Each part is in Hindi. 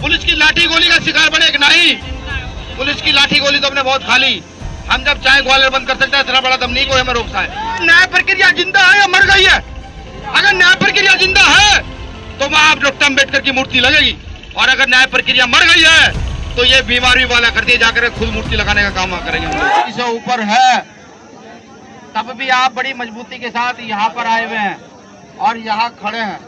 पुलिस की लाठी गोली का शिकार बने कि नहीं? पुलिस की लाठी गोली तो हमने बहुत खा ली। हम जब चाहे ग्वालियर बंद कर सकते हैं, इतना बड़ा दम नहीं कोई हमें रोक पाए। न्याय प्रक्रिया जिंदा है या मर गई है? अगर न्याय प्रक्रिया जिंदा है तो वहां डॉक्टर अम्बेडकर की मूर्ति लगेगी, और अगर न्याय प्रक्रिया मर गई है तो ये बीमारी वाला कर दिए, जाकर खुद मूर्ति लगाने का काम करेंगे। इससे ऊपर है तब भी आप बड़ी मजबूती के साथ यहाँ पर आए हुए हैं और यहाँ खड़े हैं।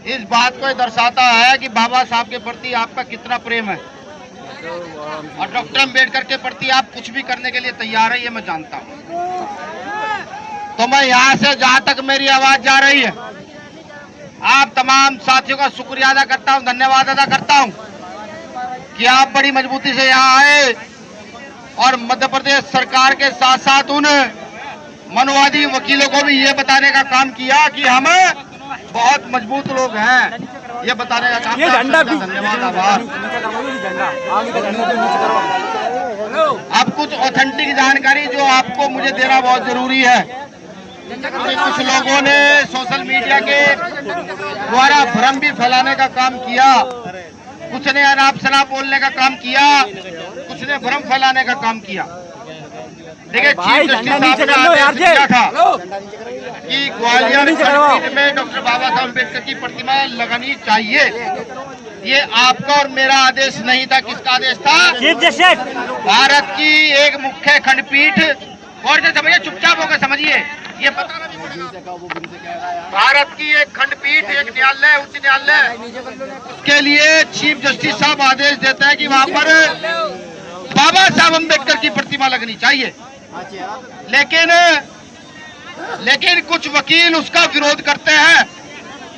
इस बात को दर्शाता है कि बाबा साहब के प्रति आपका कितना प्रेम है, और डॉक्टर अम्बेडकर के प्रति आप कुछ भी करने के लिए तैयार है, ये मैं जानता हूँ। तो मैं यहाँ से जहाँ तक मेरी आवाज जा रही है, आप तमाम साथियों का शुक्रिया अदा करता हूँ, धन्यवाद अदा करता हूँ कि आप बड़ी मजबूती से यहाँ आए और मध्य प्रदेश सरकार के साथ साथ उन मनवादी वकीलों को भी ये बताने का काम किया कि हम बहुत मजबूत लोग हैं, ये बताने का काम किया। धन्यवाद, आभार। अब कुछ ऑथेंटिक जानकारी जो आपको मुझे देना बहुत जरूरी है। कुछ लोगों ने सोशल मीडिया के द्वारा भ्रम भी फैलाने का काम किया, कुछ ने अनाप शनाप बोलने का काम किया, कुछ ने भ्रम फैलाने का काम किया। देखिए, चीफ जस्टिस साहब ने आदेश दिया था कि ग्वालियर खंडपीठ में डॉक्टर बाबा साहब अम्बेडकर की प्रतिमा लगानी चाहिए। ये आपका और मेरा आदेश नहीं था, किसका आदेश था? Chief justice. भारत की एक मुख्य खंडपीठ, और से समझिए, चुपचाप होकर समझिए, ये बताना भी पड़ेगा। भारत की एक खंडपीठ, एक न्यायालय, उच्च न्यायालय, उसके लिए चीफ जस्टिस साहब आदेश देते हैं कि वहाँ पर बाबा साहब अम्बेडकर की प्रतिमा लगनी चाहिए। लेकिन कुछ वकील उसका विरोध करते हैं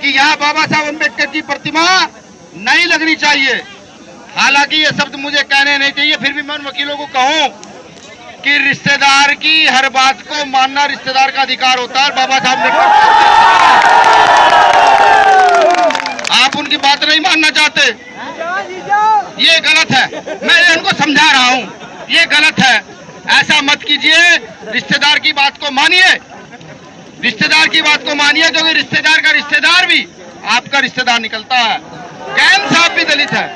कि यहाँ बाबा साहब अम्बेडकर की प्रतिमा नहीं लगनी चाहिए। हालांकि ये शब्द मुझे कहने नहीं चाहिए, फिर भी मैं उन वकीलों को कहूँ कि रिश्तेदार की हर बात को मानना रिश्तेदार का अधिकार होता है। बाबा साहब ने, आप उनकी बात नहीं मानना चाहते, ये गलत है। मैं इनको समझा रहा हूँ, ये गलत है, ऐसा मत कीजिए। रिश्तेदार की बात को मानिए, रिश्तेदार की बात को मानिए, क्योंकि रिश्तेदार का रिश्तेदार भी आपका रिश्तेदार निकलता है। कैन साहब भी दलित है।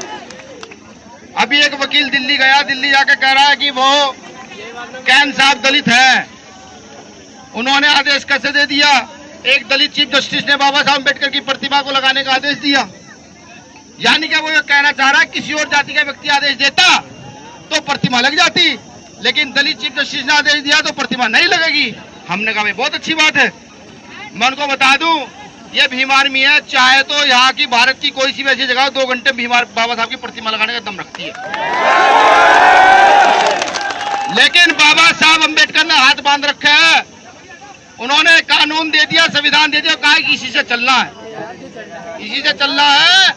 अभी एक वकील दिल्ली गया, दिल्ली जाके कह रहा है कि वो कैन साहब दलित है। उन्होंने आदेश कैसे दे दिया? एक दलित चीफ जस्टिस ने बाबा साहब अम्बेडकर की प्रतिमा को लगाने का आदेश दिया। यानी क्या वो ये कहना चाह रहा है किसी और जाति का व्यक्ति आदेश देता तो प्रतिमा लग जाती, लेकिन दलित चीफ जस्टिस ने आदेश दिया तो प्रतिमा नहीं लगेगी। हमने कहा बहुत अच्छी बात है। मैं उनको बता दूं, ये भीम आर्मी है, चाहे तो यहाँ की भारत की कोई सी भी ऐसी जगह 2 घंटे बाबा साहब की प्रतिमा लगाने का दम रखती है। लेकिन बाबा साहब अम्बेडकर ने हाथ बांध रखे हैं। उन्होंने कानून दे दिया, संविधान दे दिया, कहा कि इसी से चलना है, इसी से चलना है।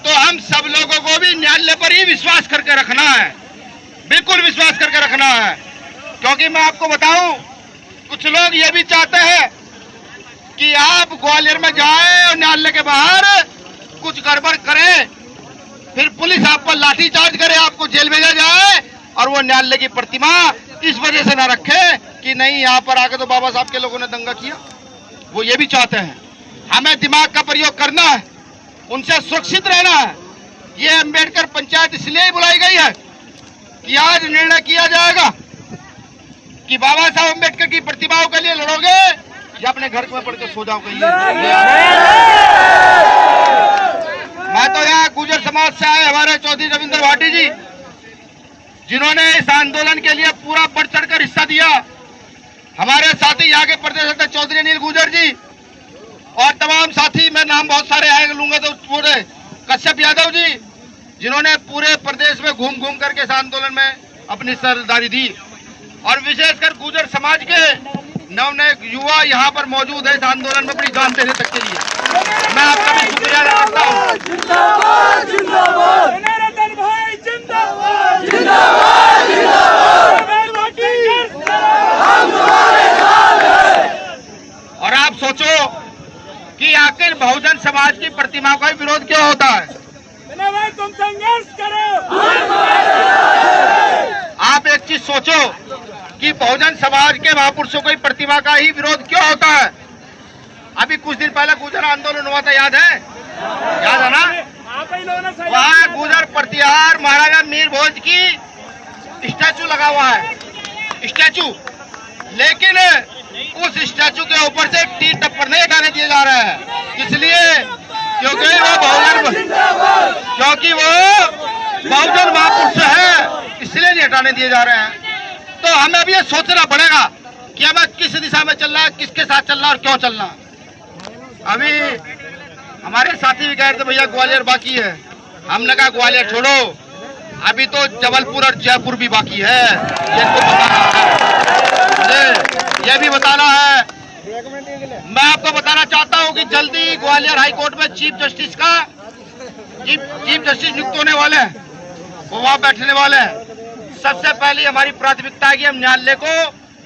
तो हम सब लोगों को भी न्यायालय पर ही विश्वास करके रखना है, बिल्कुल विश्वास करके रखना है। क्योंकि मैं आपको बताऊं, कुछ लोग ये भी चाहते हैं कि आप ग्वालियर में जाएं और न्यायालय के बाहर कुछ गड़बड़ करें, फिर पुलिस आप पर लाठीचार्ज करे, आपको जेल भेजा जाए, और वो न्यायालय की प्रतिमा इस वजह से न रखे कि नहीं यहाँ पर आके तो बाबा साहब के लोगों ने दंगा किया। वो ये भी चाहते हैं। हमें दिमाग का प्रयोग करना है, उनसे सुरक्षित रहना है। ये अम्बेडकर पंचायत इसलिए बुलाई गई है कि आज निर्णय किया जाएगा कि बाबा साहब अम्बेडकर की प्रतिमाओं के लिए लड़ोगे या अपने घर में पढ़ के सो जाओगे। मैं तो यहाँ गुर्जर समाज से आए हमारे चौधरी रविंद्र भाटी जी, जिन्होंने इस आंदोलन के लिए पूरा बढ़ चढ़कर हिस्सा दिया। हमारे साथी यहाँ के प्रदेश अध्यक्ष चौधरी अनिल गुर्जर जी और तमाम साथी, मैं नाम बहुत सारे आए लूंगा तो पूरे, कश्यप यादव जी, जिन्होंने पूरे प्रदेश में घूम घूम करके इस आंदोलन में अपनी सरदारी दी। और विशेषकर गुर्जर समाज के नवनए युवा यहाँ पर मौजूद है इस आंदोलन में अपनी जान देने तक के लिए। मैं आपका भी शुक्रिया अदा करता हूँ। जिंदाबाद जिंदाबाद जनार्दन भाई, जिंदाबाद जिंदाबाद जिंदाबाद, हम तुम्हारे साथ हैं। और आप सोचो कि आखिर बहुजन समाज की प्रतिमा का विरोध क्यों होता है? भाई तुम संघर्ष करो। आप एक चीज सोचो कि बहुजन समाज के महापुरुषों की प्रतिमा का ही विरोध क्यों होता है? अभी कुछ दिन पहले गुर्जर आंदोलन हुआ था, याद है? याद है ना? आप ही लोगों ने सही वहाँ गुजर प्रतिहार महाराजा मीर भोज की स्टैचू लगा हुआ है, स्टैचू, लेकिन उस स्टैचू के ऊपर से टीट टप्पर नहीं हटाने दिए जा रहे हैं, इसलिए क्योंकि वो बहुजन महापुरुष है, इसलिए नहीं हटाने दिए जा रहे हैं। तो हमें अब ये सोचना पड़ेगा कि हमें किस दिशा में चलना है, किसके साथ चलना और क्यों चलना। अभी हमारे साथी भी कह रहे थे भैया ग्वालियर बाकी है, हमने कहा ग्वालियर छोड़ो, अभी तो जबलपुर और जयपुर भी बाकी है, ये तो बताना है, ये भी बताना है। मैं आपको बताना चाहता हूं कि जल्दी ग्वालियर हाई कोर्ट में चीफ जस्टिस नियुक्त होने वाले हैं, वो वहां बैठने वाले हैं। सबसे पहले हमारी प्राथमिकता है कि हम न्यायालय को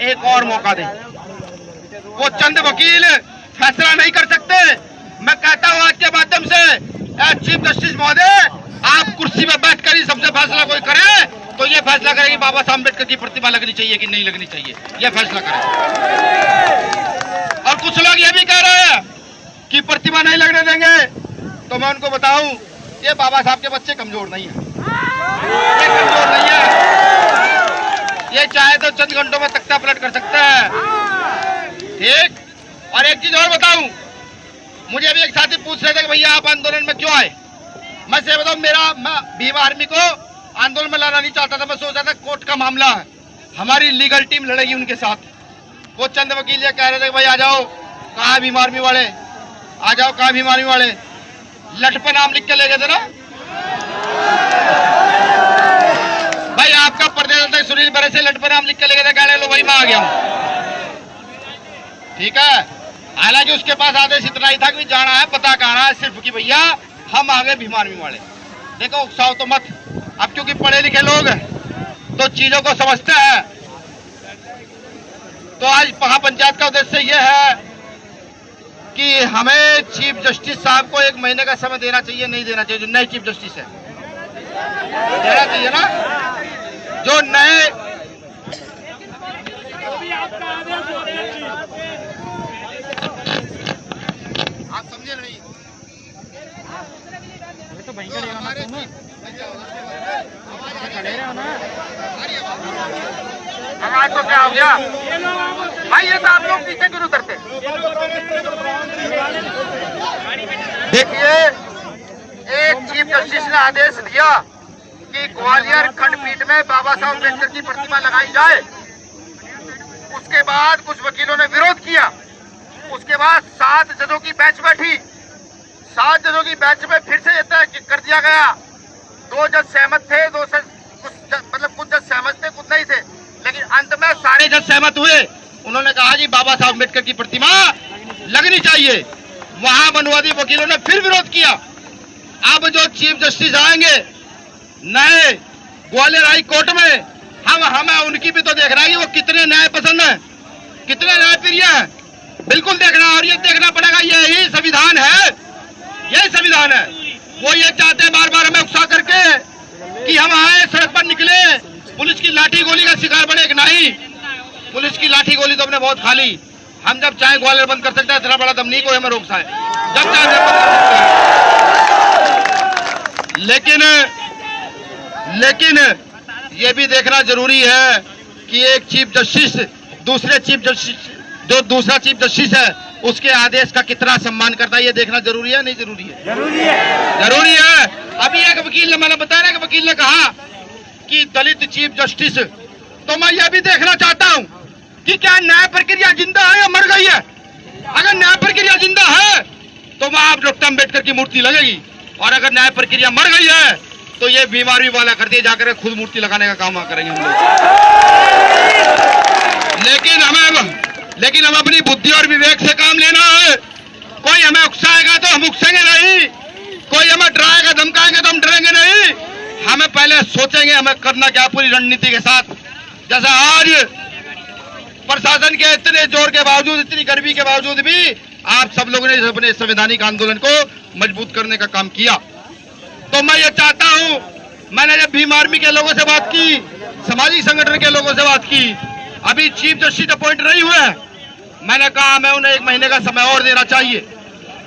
एक और मौका दें। वो चंद वकील फैसला नहीं कर सकते। मैं कहता हूं आज के माध्यम से चीफ जस्टिस महोदय, आप कुर्सी पर बैठकर ही सबसे फैसला कोई करे तो ये फैसला करे कि बाबा साहब अम्बेडकर की प्रतिमा लगनी चाहिए कि नहीं लगनी चाहिए, ये फैसला करे। और कुछ लोग ये भी कह रहे हैं कि प्रतिमा नहीं लगने देंगे, तो मैं उनको बताऊं ये बाबा साहब के बच्चे कमजोर नहीं है, ये कमजोर नहीं है, ये चाहे तो चंद घंटों में तख्ता पलट कर सकता है, ठीक। और एक चीज और बताऊं, मुझे अभी एक साथी पूछ रहे थे कि भैया आप आंदोलन में क्यों आए। मैं से बताऊं, मैं भीम आर्मी को आंदोलन में लाना नहीं चाहता था, मैं सोचा था कोर्ट का मामला है, हमारी लीगल टीम लड़ेगी उनके साथ। वो चंद वकील ये कह रहे थे कि भाई आ जाओ, कहाँ भीम आर्मी वाले, आ जाओ, कहाँ भीम आर्मी वाले, लट पे नाम लिख के ले गए थे ना भाई, आपका प्रदेश अध्यक्ष सुनील बरे से लट पे नाम लिख के ले गए थे, कह रहे लो भाई मैं आ गया हूँ, ठीक है। हालांकि उसके पास आदेश इतना ही था कि जाना है, पता कहना है सिर्फ कि भैया हम आ गए भीम आर्मी वाले। देखो उकसाओ तो मत, अब क्योंकि पढ़े लिखे लोग तो चीजों को समझते हैं। तो आज महापंचायत का उद्देश्य यह है कि हमें चीफ जस्टिस साहब को 1 महीने का समय देना चाहिए, नहीं देना चाहिए, जो नए चीफ जस्टिस है देना चाहिए ना, जो नए, आपका आदेश हो रहा है। आप समझे नहीं, तो भयंकर हमारे आवाज तो क्या हो गया भाई, ये तो आप लोग पीछे क्यों उतरते। देखिए एक चीफ जस्टिस ने आदेश दिया कि ग्वालियर खंडपीठ में बाबा साहब अम्बेडकर की प्रतिमा लगाई जाए, उसके बाद कुछ वकीलों ने विरोध किया, उसके बाद 7 जजों की बेंच बैठी, 7 जजों की बेंच में फिर से तय कर दिया गया, 2 जज सहमत थे, कुछ जज सहमत थे, कुछ नहीं थे, लेकिन अंत में सारे जज सहमत हुए। उन्होंने कहा जी बाबा साहब अम्बेडकर की प्रतिमा लगनी चाहिए। वहां मनुवादी वकीलों ने फिर विरोध किया। अब जो चीफ जस्टिस आएंगे नए ग्वालियर हाई कोर्ट में, हमें उनकी भी तो देखना है कि वो कितने न्याय पसंद है, कितने न्याय प्रिय है, बिल्कुल देखना। और ये देखना पड़ेगा, यही संविधान है, यही संविधान है। वो ये चाहते हैं बार बार हमें उकसा करके कि हम आए सड़क पर निकले, पुलिस की लाठी गोली का शिकार बने कि नहीं। पुलिस की लाठी गोली तो हमने बहुत खा ली, हम जब चाहे ग्वालियर बंद कर सकते हैं, इतना बड़ा दम नहीं कोई हमें रोक पाए, जब चाहे बंद कर सकते हैं। लेकिन ये भी देखना जरूरी है कि एक चीफ जस्टिस दूसरा चीफ जस्टिस है उसके आदेश का कितना सम्मान करता है, ये देखना जरूरी है, नहीं जरूरी है? जरूरी है। अभी एक वकील ने, मैंने बताया ना कि वकील ने कहा कि दलित चीफ जस्टिस, तो मैं ये भी देखना चाहता हूं कि क्या न्याय प्रक्रिया जिंदा है या मर गई है। अगर न्याय प्रक्रिया जिंदा है तो वहां डॉक्टर अम्बेडकर की मूर्ति लगेगी, और अगर न्याय प्रक्रिया मर गई है तो ये बीमारी वाला कर दिए, जाकर खुद मूर्ति लगाने का काम करेंगे हम लोग। लेकिन हमें अपनी बुद्धि और विवेक से काम लेना है। कोई हमें उकसाएगा तो हम उकसेंगे नहीं, कोई हमें डराएगा धमकाएंगे तो हम डरेंगे नहीं। हमें पहले सोचेंगे हमें करना क्या पूरी रणनीति के साथ। जैसा आज प्रशासन के इतने जोर के बावजूद, इतनी गर्मी के बावजूद भी आप सब लोगों ने अपने संवैधानिक आंदोलन को मजबूत करने का काम किया। तो मैं ये चाहता हूं, मैंने जब भीम आर्मी के लोगों से बात की, सामाजिक संगठन के लोगों से बात की, अभी चीफ जस्टिस अपॉइंट नहीं हुए हैं, मैंने कहा मैं उन्हें 1 महीने का समय और देना चाहिए।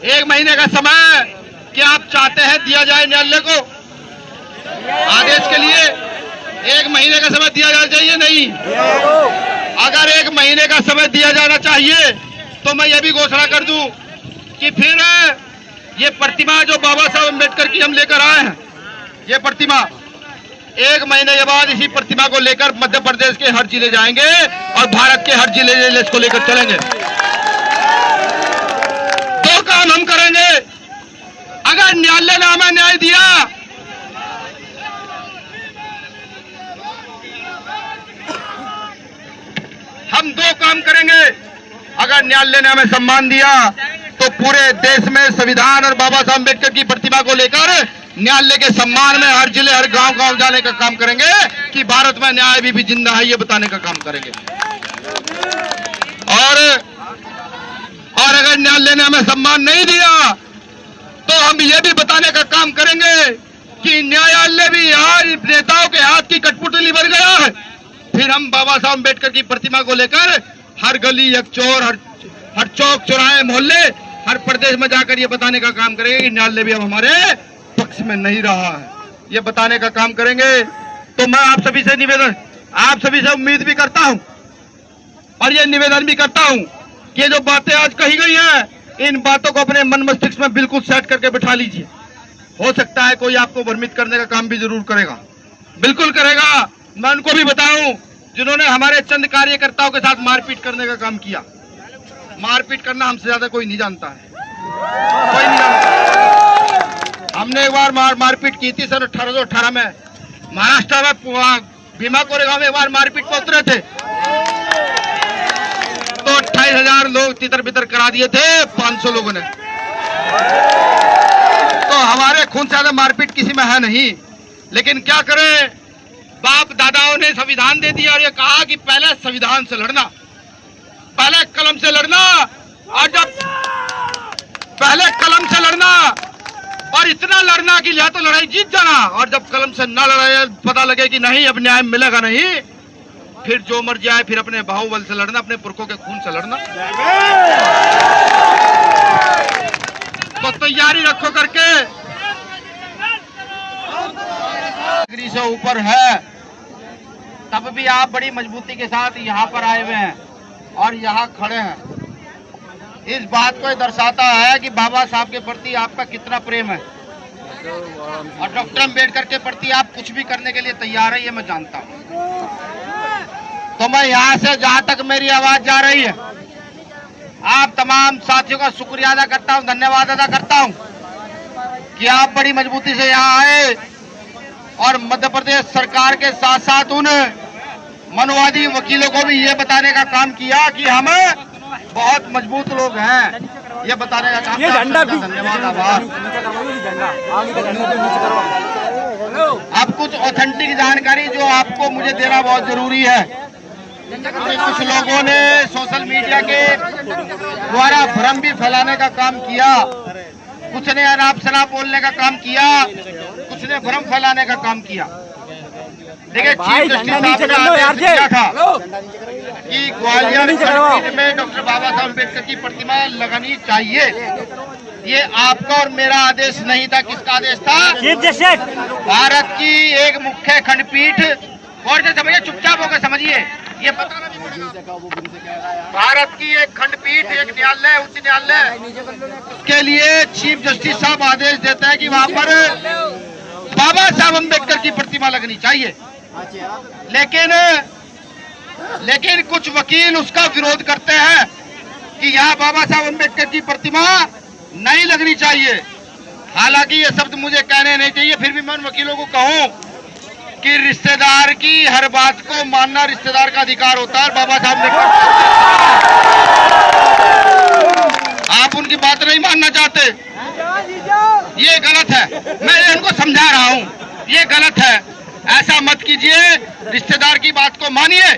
1 महीने का समय क्या आप चाहते हैं दिया जाए न्यायालय को आदेश के लिए 1 महीने का समय दिया जाना चाहिए? नहीं, अगर 1 महीने का समय दिया जाना चाहिए तो मैं ये भी घोषणा कर दूं कि फिर ये प्रतिमा जो बाबा साहब अम्बेडकर की हम लेकर आए हैं, ये प्रतिमा 1 महीने के बाद इसी प्रतिमा को लेकर मध्य प्रदेश के हर जिले जाएंगे और भारत के हर जिले इसको लेकर चलेंगे। 2 काम हम करेंगे। अगर न्यायालय ने हमें न्याय दिया हम 2 काम करेंगे। अगर न्यायालय ने हमें सम्मान दिया तो पूरे देश में संविधान और बाबा साहब अम्बेडकर की प्रतिमा को लेकर न्यायालय के सम्मान में हर जिले हर गांव जाने का काम करेंगे कि भारत में न्याय भी जिंदा है, ये बताने का काम करेंगे। और अगर न्यायालय ने हमें सम्मान नहीं दिया तो हम ये भी बताने का काम करेंगे कि न्यायालय भी आज नेताओं के हाथ की कठपुतली बन गया है। फिर हम बाबा साहब अम्बेडकर की प्रतिमा को लेकर हर गली एक चौर हर चौक चौराहे मोहल्ले हर प्रदेश में जाकर ये बताने का काम करेंगे कि न्यायालय भी अब हमारे पक्ष में नहीं रहा है, ये बताने का काम करेंगे। तो मैं आप सभी से निवेदन, आप सभी से उम्मीद भी करता हूं और ये निवेदन भी करता हूं कि ये जो बातें आज कही गई हैं, इन बातों को अपने मन मस्तिष्क में बिल्कुल सेट करके बिठा लीजिए। हो सकता है कोई आपको भ्रमित करने का काम भी जरूर करेगा, बिल्कुल करेगा। मैं उनको भी बताऊं जिन्होंने हमारे चंद कार्यकर्ताओं के साथ मारपीट करने का काम किया। मारपीट करना हमसे ज्यादा कोई नहीं जानता है, कोई नहीं जानता। हमने एक बार मारपीट की थी सन 1818 में महाराष्ट्र में भीमा कोरेगांव में एक बार मारपीट पर उतरे थे तो 28,000 लोग तितर बितर करा दिए थे 500 लोगों ने। तो हमारे खून से ज्यादा मारपीट किसी में है नहीं। लेकिन क्या करें, बाप दादाओं ने संविधान दे दिया और ये कहा कि पहले संविधान से लड़ना, पहले कलम से लड़ना, और जब पहले कलम से लड़ना और इतना लड़ना कि या तो लड़ाई जीत जाना, और जब कलम से न लड़ाई पता लगे कि नहीं अब न्याय मिलेगा नहीं, फिर जो मर्जी आए फिर अपने बाहुबल से लड़ना, अपने पुरखों के खून से लड़ना। तो तैयारी रखो करके डिग्री से ऊपर है, तब भी आप बड़ी मजबूती के साथ यहाँ पर आए हुए हैं और यहाँ खड़े हैं। इस बात को दर्शाता है कि बाबा साहब के प्रति आपका कितना प्रेम है और डॉक्टर अम्बेडकर के प्रति आप कुछ भी करने के लिए तैयार है, ये मैं जानता हूँ। तो मैं यहाँ से जहाँ तक मेरी आवाज जा रही है, आप तमाम साथियों का शुक्रिया अदा करता हूँ, धन्यवाद अदा करता हूँ कि आप बड़ी मजबूती से यहाँ आए और मध्य प्रदेश सरकार के साथ साथ उन मनुवादी वकीलों को भी ये बताने का काम किया कि हम बहुत मजबूत लोग हैं, ये बताने का काम किया। धन्यवाद, आभार। अब कुछ ऑथेंटिक जानकारी जो आपको मुझे देना बहुत जरूरी है। कुछ लोगों ने सोशल मीडिया के द्वारा भ्रम भी फैलाने का काम किया, कुछ ने अनाप शनाप बोलने का काम किया, कुछ ने भ्रम फैलाने का काम किया। देखिए, चीफ जस्टिस साहब ने आदेश दिया था कि ग्वालियर खंडपीठ में डॉक्टर बाबा साहब अम्बेडकर की प्रतिमा लगानी चाहिए। ये आपका और मेरा आदेश नहीं था, किसका आदेश था? Chief justice. भारत की एक मुख्य खंडपीठ, और से समझिए, चुपचाप होकर समझिए, ये पता ना भारत की एक खंडपीठ, एक न्यायालय, उच्च न्यायालय के लिए चीफ जस्टिस साहब आदेश देते हैं कि वहाँ पर बाबा साहब अम्बेडकर की प्रतिमा लगनी चाहिए। लेकिन कुछ वकील उसका विरोध करते हैं कि यहाँ बाबा साहब अम्बेडकर की प्रतिमा नहीं लगनी चाहिए। हालांकि ये शब्द मुझे कहने नहीं चाहिए, फिर भी मैं उन वकीलों को कहूँ कि रिश्तेदार की हर बात को मानना रिश्तेदार का अधिकार होता है। बाबा साहब ने आप उनकी बात नहीं मानना चाहते, ये गलत है। मैं इनको समझा रहा हूँ, ये गलत है, ऐसा मत कीजिए। रिश्तेदार की बात को मानिए,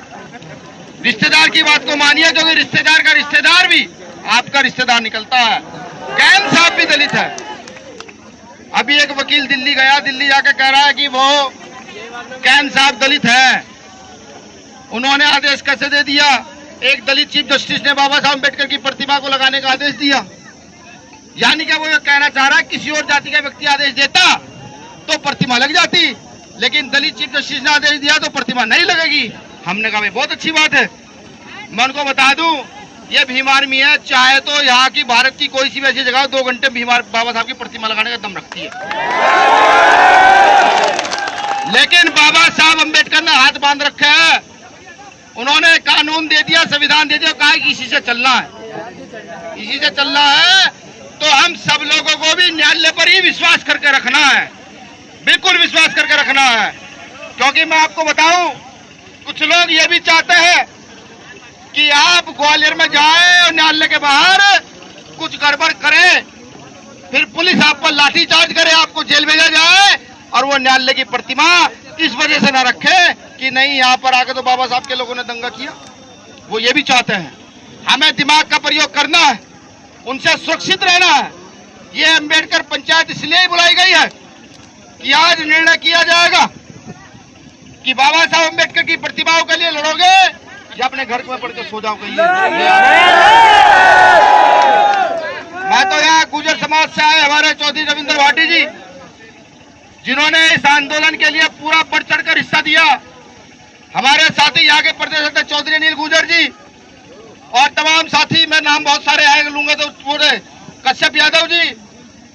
रिश्तेदार की बात को मानिए, क्योंकि रिश्तेदार का रिश्तेदार भी आपका रिश्तेदार निकलता है। कैन साहब भी दलित है। अभी एक वकील दिल्ली गया, दिल्ली जाकर कह रहा है कि वो कैन साहब दलित है। उन्होंने आदेश कैसे दे दिया? एक दलित चीफ जस्टिस ने बाबा साहब अम्बेडकर की प्रतिमा को लगाने का आदेश दिया। यानी कि वो ये कहना चाह रहा है किसी और जाति का व्यक्ति आदेश देता तो प्रतिमा लग जाती, लेकिन दलित चीफ जस्टिस ने आदेश दिया तो प्रतिमा नहीं लगेगी। हमने कहा भाई बहुत अच्छी बात है। मैं उनको बता दूं, ये भीम आर्मी है, चाहे तो यहाँ की भारत की कोई सी भी ऐसी जगह 2 घंटे भीम बाबा साहब की प्रतिमा लगाने का दम रखती है, लेकिन बाबा साहब अम्बेडकर ने हाथ बांध रखा है। उन्होंने कानून दे दिया, संविधान दे दिया, कहा कि इसी से चलना है, इसी से चलना है। तो हम सब लोगों को भी न्यायालय पर ही विश्वास करके रखना है, बिल्कुल विश्वास करके रखना है। क्योंकि मैं आपको बताऊं, कुछ लोग ये भी चाहते हैं कि आप ग्वालियर में जाएं और न्यायालय के बाहर कुछ गड़बड़ करें, फिर पुलिस आप पर लाठीचार्ज करे, आपको जेल भेजा जाए और वो न्यायालय की प्रतिमा इस वजह से न रखे कि नहीं यहाँ पर आके तो बाबा साहब के लोगों ने दंगा किया। वो ये भी चाहते हैं। हमें दिमाग का प्रयोग करना है, उनसे सुरक्षित रहना है। ये अम्बेडकर पंचायत इसलिए ही बुलाई गई है कि आज निर्णय किया जाएगा कि बाबा साहब अम्बेडकर की प्रतिमाओं के लिए लड़ोगे या अपने घर में पढ़ के सो जाओगे। मैं तो यहाँ गुर्जर समाज से आए हमारे चौधरी रविंद्र भाटी जी, जिन्होंने इस आंदोलन के लिए पूरा बढ़ चढ़कर हिस्सा दिया। हमारे साथी यहाँ के प्रदेश अध्यक्ष चौधरी अनिल गुर्जर जी और तमाम साथी, मैं नाम बहुत सारे आए लूंगा तो पूरे, कश्यप यादव जी,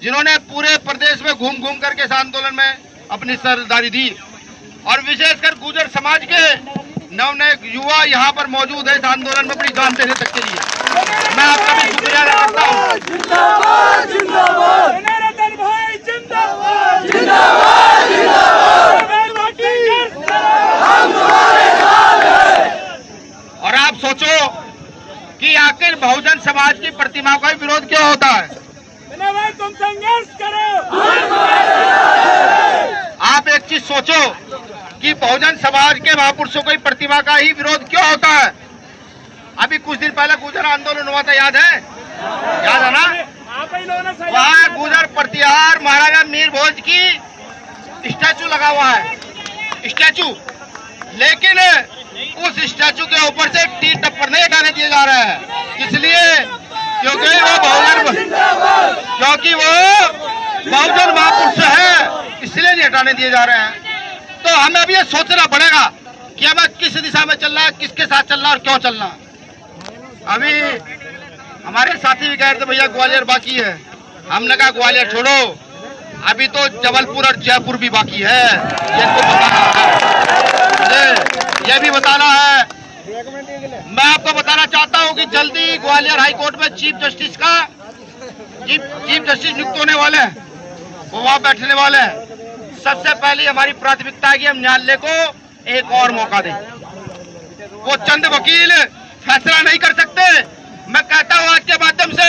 जिन्होंने पूरे प्रदेश में घूम घूम करके इस आंदोलन में अपनी सरदारी दी। और विशेषकर गुर्जर समाज के नवनए युवा यहाँ पर मौजूद है इस आंदोलन में अपनी जान देने तक के लिए। मैं आपका भी शुक्रिया अदा करता हूँ। और आप सोचो कि आखिर बहुजन समाज की प्रतिमा का विरोध क्यों होता है? तुम संघर्ष करो। आप एक चीज सोचो कि बहुजन समाज के महापुरुषों की प्रतिमा का ही विरोध क्यों होता है? अभी कुछ दिन पहले गुर्जर आंदोलन हुआ था, याद है? याद है ना? वहाँ गुर्जर प्रतिहार महाराजा मीर भोज की स्टैचू लगा हुआ है, स्टैचू, लेकिन उस स्टैचू के ऊपर से टी टप्पर नहीं हटाने दिए जा रहे हैं। इसलिए क्योंकि वो बहुजन महापुरुष है, इसलिए नहीं हटाने दिए जा रहे हैं। तो हमें अब ये सोचना पड़ेगा कि हमें किस दिशा में चलना है, किसके साथ चलना है और क्यों चलना है। अभी हमारे साथी भी कह रहे थे भैया ग्वालियर बाकी है। हमने कहा ग्वालियर छोड़ो, अभी तो जबलपुर और जयपुर भी बाकी है, ये इनको बताना है, ये भी बताना है। मैं आपको बताना चाहता हूं कि जल्दी ग्वालियर हाई कोर्ट में चीफ जस्टिस नियुक्त होने वाले हैं, वो वहां बैठने वाले हैं। सबसे पहले हमारी प्राथमिकता है कि हम न्यायालय को एक और मौका दें। वो चंद वकील फैसला नहीं कर सकते। मैं कहता हूं आज के माध्यम से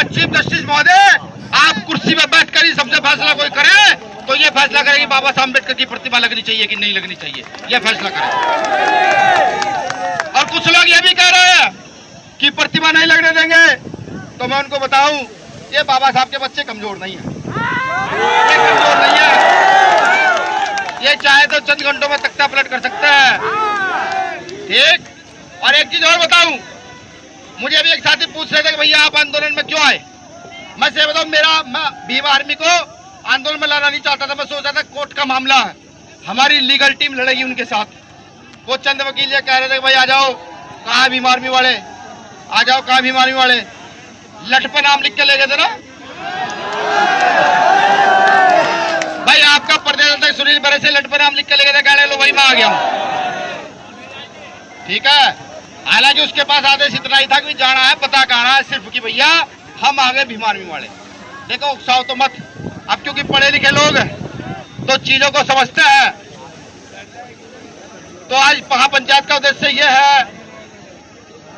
चीफ जस्टिस महोदय, आप कुर्सी में बैठकर ही सबसे फैसला कोई करे तो ये फैसला करे कि बाबा साहब अम्बेडकर की प्रतिमा लगनी चाहिए कि नहीं लगनी चाहिए, ये फैसला करें। और कुछ लोग ये भी कह रहे हैं कि प्रतिमा नहीं लगने देंगे, तो मैं उनको बताऊं ये बाबा साहब के बच्चे कमजोर नहीं है, ये कमजोर नहीं है, ये चाहे तो चंद घंटों में तख्ता पलट कर सकता है। ठीक। और एक चीज और बताऊं, मुझे भी एक साथी पूछ रहे थे कि भैया आप आंदोलन में क्यों आए। मैं से बताऊं, मैं भीम आर्मी को आंदोलन में लाना नहीं चाहता था। मैं सोचा था कोर्ट का मामला है, हमारी लीगल टीम लड़ेगी उनके साथ। वो चंद वकील ये कह रहे थे भाई आ जाओ, कहाँ भीम आर्मी वाले, आ जाओ, कहाँ भीम आर्मी वाले। लट पे नाम लिख के ले गए थे ना भाई, आपका प्रदेश अध्यक्ष सुनील बरे से लट पे नाम लिख के ले गए थे, कह रहे लो भाई मैं आ गया हूँ। ठीक है। हालांकि उसके पास आदेश इतना ही था कि जाना है, पता कहना है सिर्फ कि भैया हम आ गए भीम आर्मी वाले। देखो उकसाओ तो मत, अब क्योंकि पढ़े लिखे लोग तो चीजों को समझते हैं। तो आज महापंचायत का उद्देश्य यह है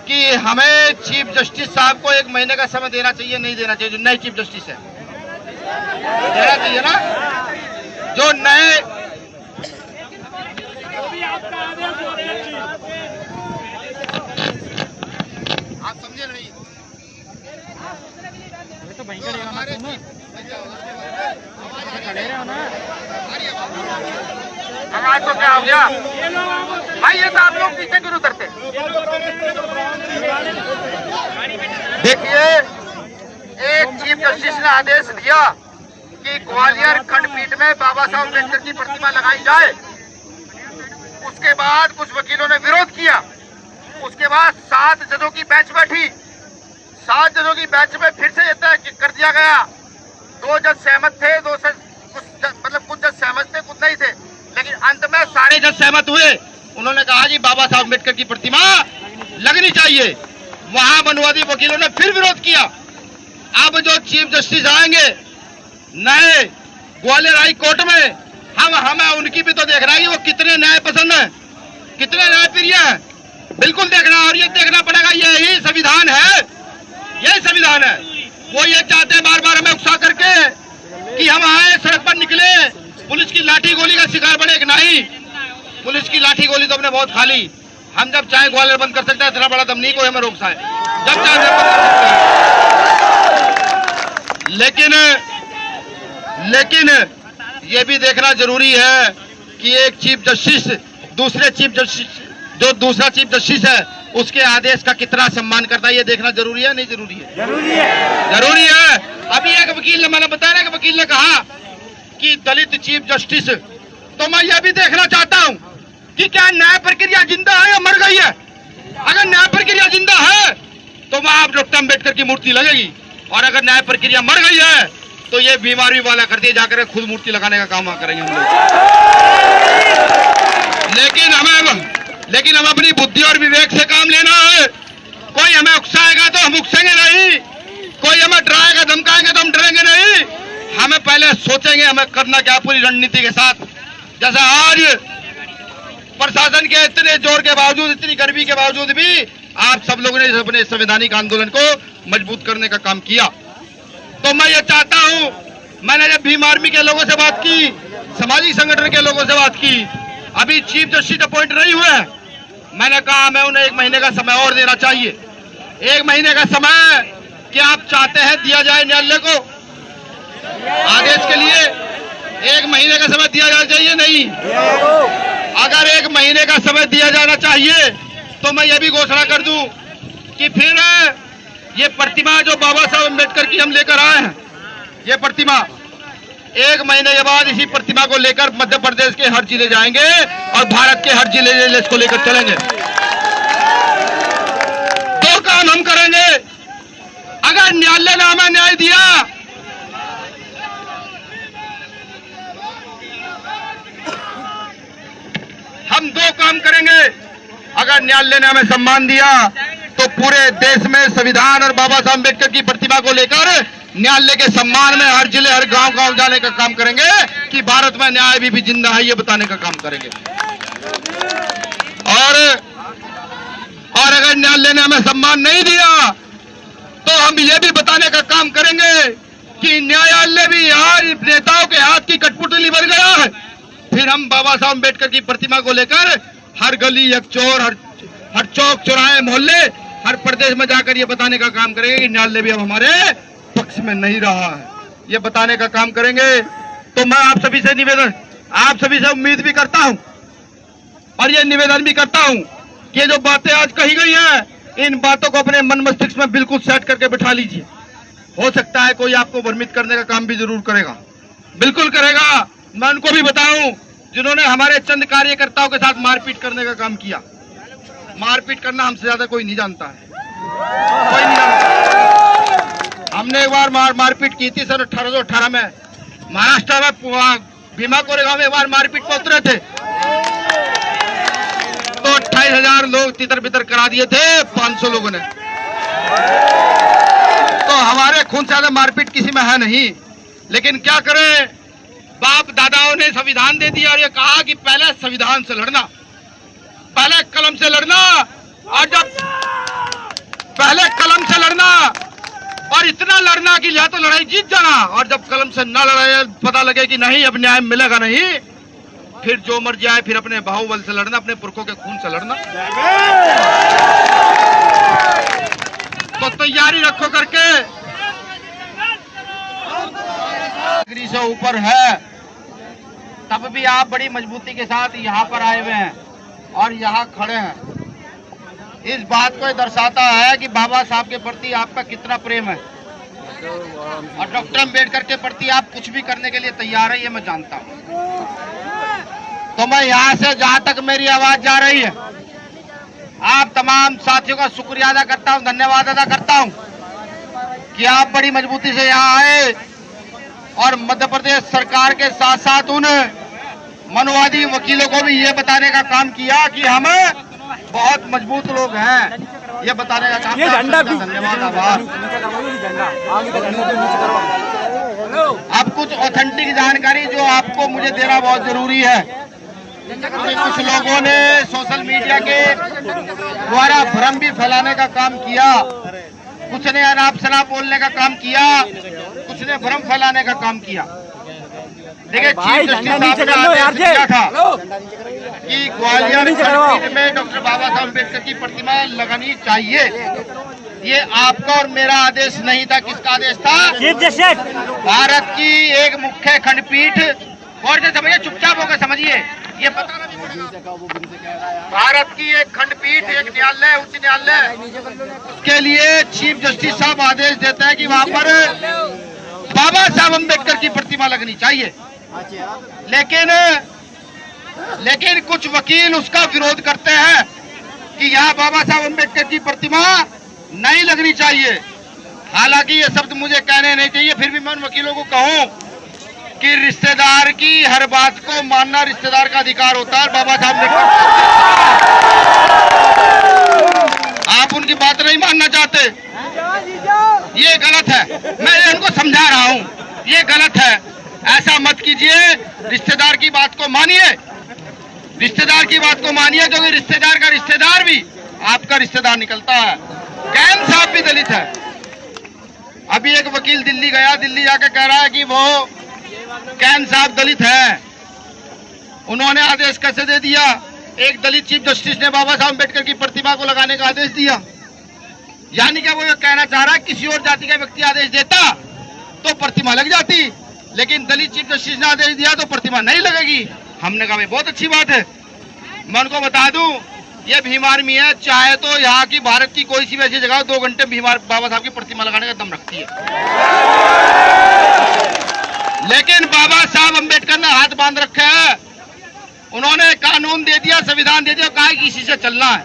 कि हमें चीफ जस्टिस साहब को 1 महीने का समय देना चाहिए, नहीं देना चाहिए, जो नए चीफ जस्टिस है देना चाहिए ना, जो नए। आप समझे नहीं, तो भयंकर हमारे आवाज तो क्या हो गया भाई, ये तो आप लोग पीछे क्यों उतरते। देखिए एक चीफ जस्टिस ने आदेश दिया कि ग्वालियर खंडपीठ में बाबा साहब अम्बेडकर की प्रतिमा लगाई जाए। उसके बाद कुछ वकीलों ने विरोध किया। उसके बाद 7 जजों की बेंच बैठी। 7 जजों की बेंच में फिर से तय कर दिया गया। 2 जज सहमत थे, कुछ जज सहमत थे, कुछ नहीं थे, लेकिन अंत में सारे जज सहमत हुए। उन्होंने कहा जी बाबा साहब अम्बेडकर की प्रतिमा लगनी चाहिए। वहां मनुवादी वकीलों ने फिर विरोध किया। अब जो चीफ जस्टिस आएंगे नए ग्वालियर हाई कोर्ट में, हमें उनकी भी तो देखना है कि वो कितने न्याय पसंद है, कितने न्याय प्रिय है। बिल्कुल देखना, और ये देखना पड़ेगा। यही संविधान है, यही संविधान है। वो ये चाहते हैं बार बार हमें उकसा करके कि हम आए सड़क पर निकले, पुलिस की लाठी गोली का शिकार बने। कि नहीं, पुलिस की लाठी गोली तो हमने बहुत खा ली। हम जब चाहे ग्वालियर बंद कर सकते हैं, इतना बड़ा दम नहीं कोई हमें रोक पाए। जब चाहे बंद कर सकते हैं। लेकिन ये भी देखना जरूरी है कि एक चीफ जस्टिस दूसरा चीफ जस्टिस है उसके आदेश का कितना सम्मान करता है, ये देखना जरूरी है। नहीं जरूरी है? जरूरी है। अभी एक वकील ने, मैंने बताया ना कि वकील ने कहा कि दलित चीफ जस्टिस, तो मैं यह भी देखना चाहता हूं कि क्या न्याय प्रक्रिया जिंदा है या मर गई है। अगर न्याय प्रक्रिया जिंदा है तो वहां डॉक्टर अम्बेडकर की मूर्ति लगेगी, और अगर न्याय प्रक्रिया मर गई है तो ये बीमारी वाला कर दिए जाकर खुद मूर्ति लगाने का काम करेंगे हम लोग। लेकिन हम अपनी बुद्धि और विवेक से काम लेना है। कोई हमें उकसाएगा तो हम उकसेंगे नहीं, कोई हमें डराएगा धमकाएंगे तो हम डरेंगे नहीं। हमें पहले सोचेंगे हमें करना क्या, पूरी रणनीति के साथ। जैसे आज प्रशासन के इतने जोर के बावजूद, इतनी गर्मी के बावजूद भी आप सब लोगों ने अपने संवैधानिक आंदोलन को मजबूत करने का काम किया। तो मैं ये चाहता हूं, मैंने जब भीम आर्मी के लोगों से बात की, सामाजिक संगठन के लोगों से बात की, अभी चीफ जस्टिस अपॉइंट नहीं हुए, मैंने कहा हमें उन्हें 1 महीने का समय और देना चाहिए। 1 महीने का समय क्या आप चाहते हैं दिया जाए न्यायालय को आदेश के लिए? 1 महीने का समय दिया जाना चाहिए? नहीं, अगर 1 महीने का समय दिया जाना चाहिए तो मैं ये भी घोषणा कर दूं कि फिर ये प्रतिमा जो बाबा साहब अम्बेडकर की हम लेकर आए हैं, ये प्रतिमा 1 महीने के बाद इसी प्रतिमा को लेकर मध्य प्रदेश के हर जिले जाएंगे और भारत के हर जिले इसको लेकर चलेंगे। 2 काम हम करेंगे। अगर न्यायालय ने हमें न्याय दिया, हम 2 काम करेंगे। अगर न्यायालय ने हमें सम्मान दिया तो पूरे देश में संविधान और बाबा साहब अम्बेडकर की प्रतिमा को लेकर न्यायालय के सम्मान में हर जिले, हर गांव जाने का काम करेंगे कि भारत में न्याय भी जिंदा है, ये बताने का काम करेंगे। और अगर न्यायालय ने हमें सम्मान नहीं दिया तो हम ये भी बताने का काम करेंगे कि न्यायालय भी यार नेताओं के हाथ की कठपुतली बन गया है। फिर हम बाबा साहब अम्बेडकर की प्रतिमा को लेकर हर गली, हर चौर, हर चौक, चौराहे, मोहल्ले, हर प्रदेश में जाकर ये बताने का काम करेंगे कि न्यायालय भी अब हमारे पक्ष में नहीं रहा है, ये बताने का काम करेंगे। तो मैं आप सभी से निवेदन, आप सभी से उम्मीद भी करता हूं और ये निवेदन भी करता हूं कि ये जो बातें आज कही गई हैं, इन बातों को अपने मन मस्तिष्क में बिल्कुल सेट करके बिठा लीजिए। हो सकता है कोई आपको भ्रमित करने का काम भी जरूर करेगा, बिल्कुल करेगा। मैं उनको भी बताऊं जिन्होंने हमारे चंद कार्यकर्ताओं के साथ मारपीट करने का काम किया। मारपीट करना हमसे ज्यादा कोई नहीं जानता है, कोई नहीं जानता। हमने एक बार मारपीट की थी सन 1818 में महाराष्ट्र में भीमा कोरेगांव में। एक बार मारपीट पर उतरे थे तो 28,000 लोग तितर बितर करा दिए थे 500 लोगों ने। तो हमारे खून से ज्यादा मारपीट किसी में है नहीं। लेकिन क्या करें, बाप दादाओं ने संविधान दे दिया और ये कहा कि पहले संविधान से लड़ना, पहले कलम से लड़ना, और जब पहले कलम से लड़ना और इतना लड़ना कि या तो लड़ाई जीत जाना, और जब कलम से न लड़ाई पता लगे कि नहीं अब न्याय मिलेगा नहीं, फिर जो मर्जी आए फिर अपने बाहुबल से लड़ना, अपने पुरखों के खून से लड़ना। तो तैयारी रखो करके। डिग्री से ऊपर है तब भी आप बड़ी मजबूती के साथ यहाँ पर आए हुए हैं और यहाँ खड़े हैं। इस बात को दर्शाता है कि बाबा साहब के प्रति आपका कितना प्रेम है। और डॉक्टर अम्बेडकर के प्रति आप कुछ भी करने के लिए तैयार है, ये मैं जानता हूँ। तो मैं यहाँ से जहाँ तक मेरी आवाज जा रही है, आप तमाम साथियों का शुक्रिया अदा करता हूँ, धन्यवाद अदा करता हूँ कि आप बड़ी मजबूती से यहाँ आए और मध्य प्रदेश सरकार के साथ साथ उन मनोवादी वकीलों को भी ये बताने का काम किया कि हम बहुत मजबूत लोग हैं, ये बताने का काम किया। धन्यवाद, आभार। अब कुछ ऑथेंटिक जानकारी जो आपको मुझे देना बहुत जरूरी है। कुछ लोगों ने सोशल मीडिया के द्वारा भ्रम भी फैलाने का काम किया, कुछ ने अनाप शनाप बोलने का काम किया, कुछ ने भ्रम फैलाने का काम किया। देखिए, चीफ जस्टिस साहब ने आदेश दिया था कि ग्वालियर खंडपीठ में डॉक्टर बाबा साहब अम्बेडकर की प्रतिमा लगानी चाहिए। ये आपका और मेरा आदेश नहीं था, किसका आदेश था? Chief justice. भारत की एक मुख्य खंडपीठ, और जो समझिए, चुपचाप होकर समझिए, ये बताना नहीं पड़ेगा। भारत की एक खंडपीठ, एक न्यायालय, उच्च न्यायालय, उसके लिए चीफ जस्टिस साहब आदेश देते हैं कि वहाँ पर बाबा साहब अम्बेडकर की प्रतिमा लगनी चाहिए। लेकिन कुछ वकील उसका विरोध करते हैं कि यहाँ बाबा साहब अम्बेडकर की प्रतिमा नहीं लगनी चाहिए। हालांकि ये शब्द मुझे कहने नहीं चाहिए, फिर भी मैं उन वकीलों को कहूँ कि रिश्तेदार की हर बात को मानना रिश्तेदार का अधिकार होता है। बाबा साहब ने, आप उनकी बात नहीं मानना चाहते, ये गलत है। मैं इनको समझा रहा हूँ, ये गलत है, ऐसा मत कीजिए। रिश्तेदार की बात को मानिए, रिश्तेदार की बात को मानिए, क्योंकि रिश्तेदार का रिश्तेदार भी आपका रिश्तेदार निकलता है। कैन साहब भी दलित है। अभी एक वकील दिल्ली गया, दिल्ली जाकर कह रहा है कि वो कैन साहब दलित है। उन्होंने आदेश कैसे दे दिया? एक दलित चीफ जस्टिस ने बाबा साहब अम्बेडकर की प्रतिमा को लगाने का आदेश दिया। यानी क्या वो ये कहना चाह रहा है किसी और जाति का व्यक्ति आदेश देता तो प्रतिमा लग जाती, लेकिन दलित चीफ जस्टिस ने आदेश दिया तो प्रतिमा नहीं लगेगी। हमने कहा भाई बहुत अच्छी बात है। मैं उनको बता दूं, ये भीम आर्मी है, चाहे तो यहाँ की भारत की कोई सी भी ऐसी जगह 2 घंटे बाबा साहब की प्रतिमा लगाने का दम रखती है। लेकिन बाबा साहब अम्बेडकर ने हाथ बांध रखा है। उन्होंने कानून दे दिया, संविधान दे दिया, कहा कि इसी से चलना है,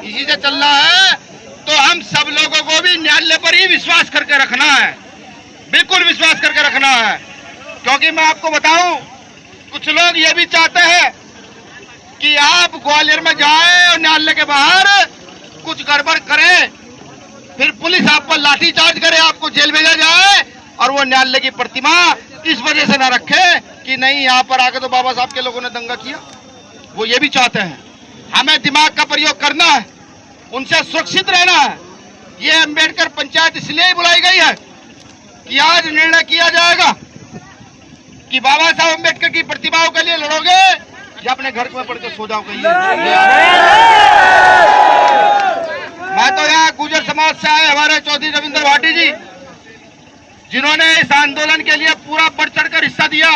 इसी से चलना है। तो हम सब लोगों को भी न्यायालय पर ही विश्वास करके रखना है, बिल्कुल विश्वास करके रखना है। क्योंकि मैं आपको बताऊं, कुछ लोग ये भी चाहते हैं कि आप ग्वालियर में जाएं और न्यायालय के बाहर कुछ गड़बड़ करें, फिर पुलिस आप पर लाठीचार्ज करे, आपको जेल भेजा जाए और वो न्यायालय की प्रतिमा इस वजह से ना रखे कि नहीं यहाँ पर आके तो बाबा साहब के लोगों ने दंगा किया। वो ये भी चाहते हैं। हमें दिमाग का प्रयोग करना है, उनसे सुरक्षित रहना है। ये अम्बेडकर पंचायत इसलिए ही बुलाई गई है कि आज निर्णय किया जाएगा कि बाबा साहब अम्बेडकर की प्रतिमाओं के लिए लड़ोगे या अपने घर में पढ़ के सो जाओगे। मैं तो यहाँ गुर्जर समाज से आए हमारे चौधरी रविंद्र भाटी जी, जिन्होंने इस आंदोलन के लिए पूरा बढ़ चढ़कर हिस्सा दिया।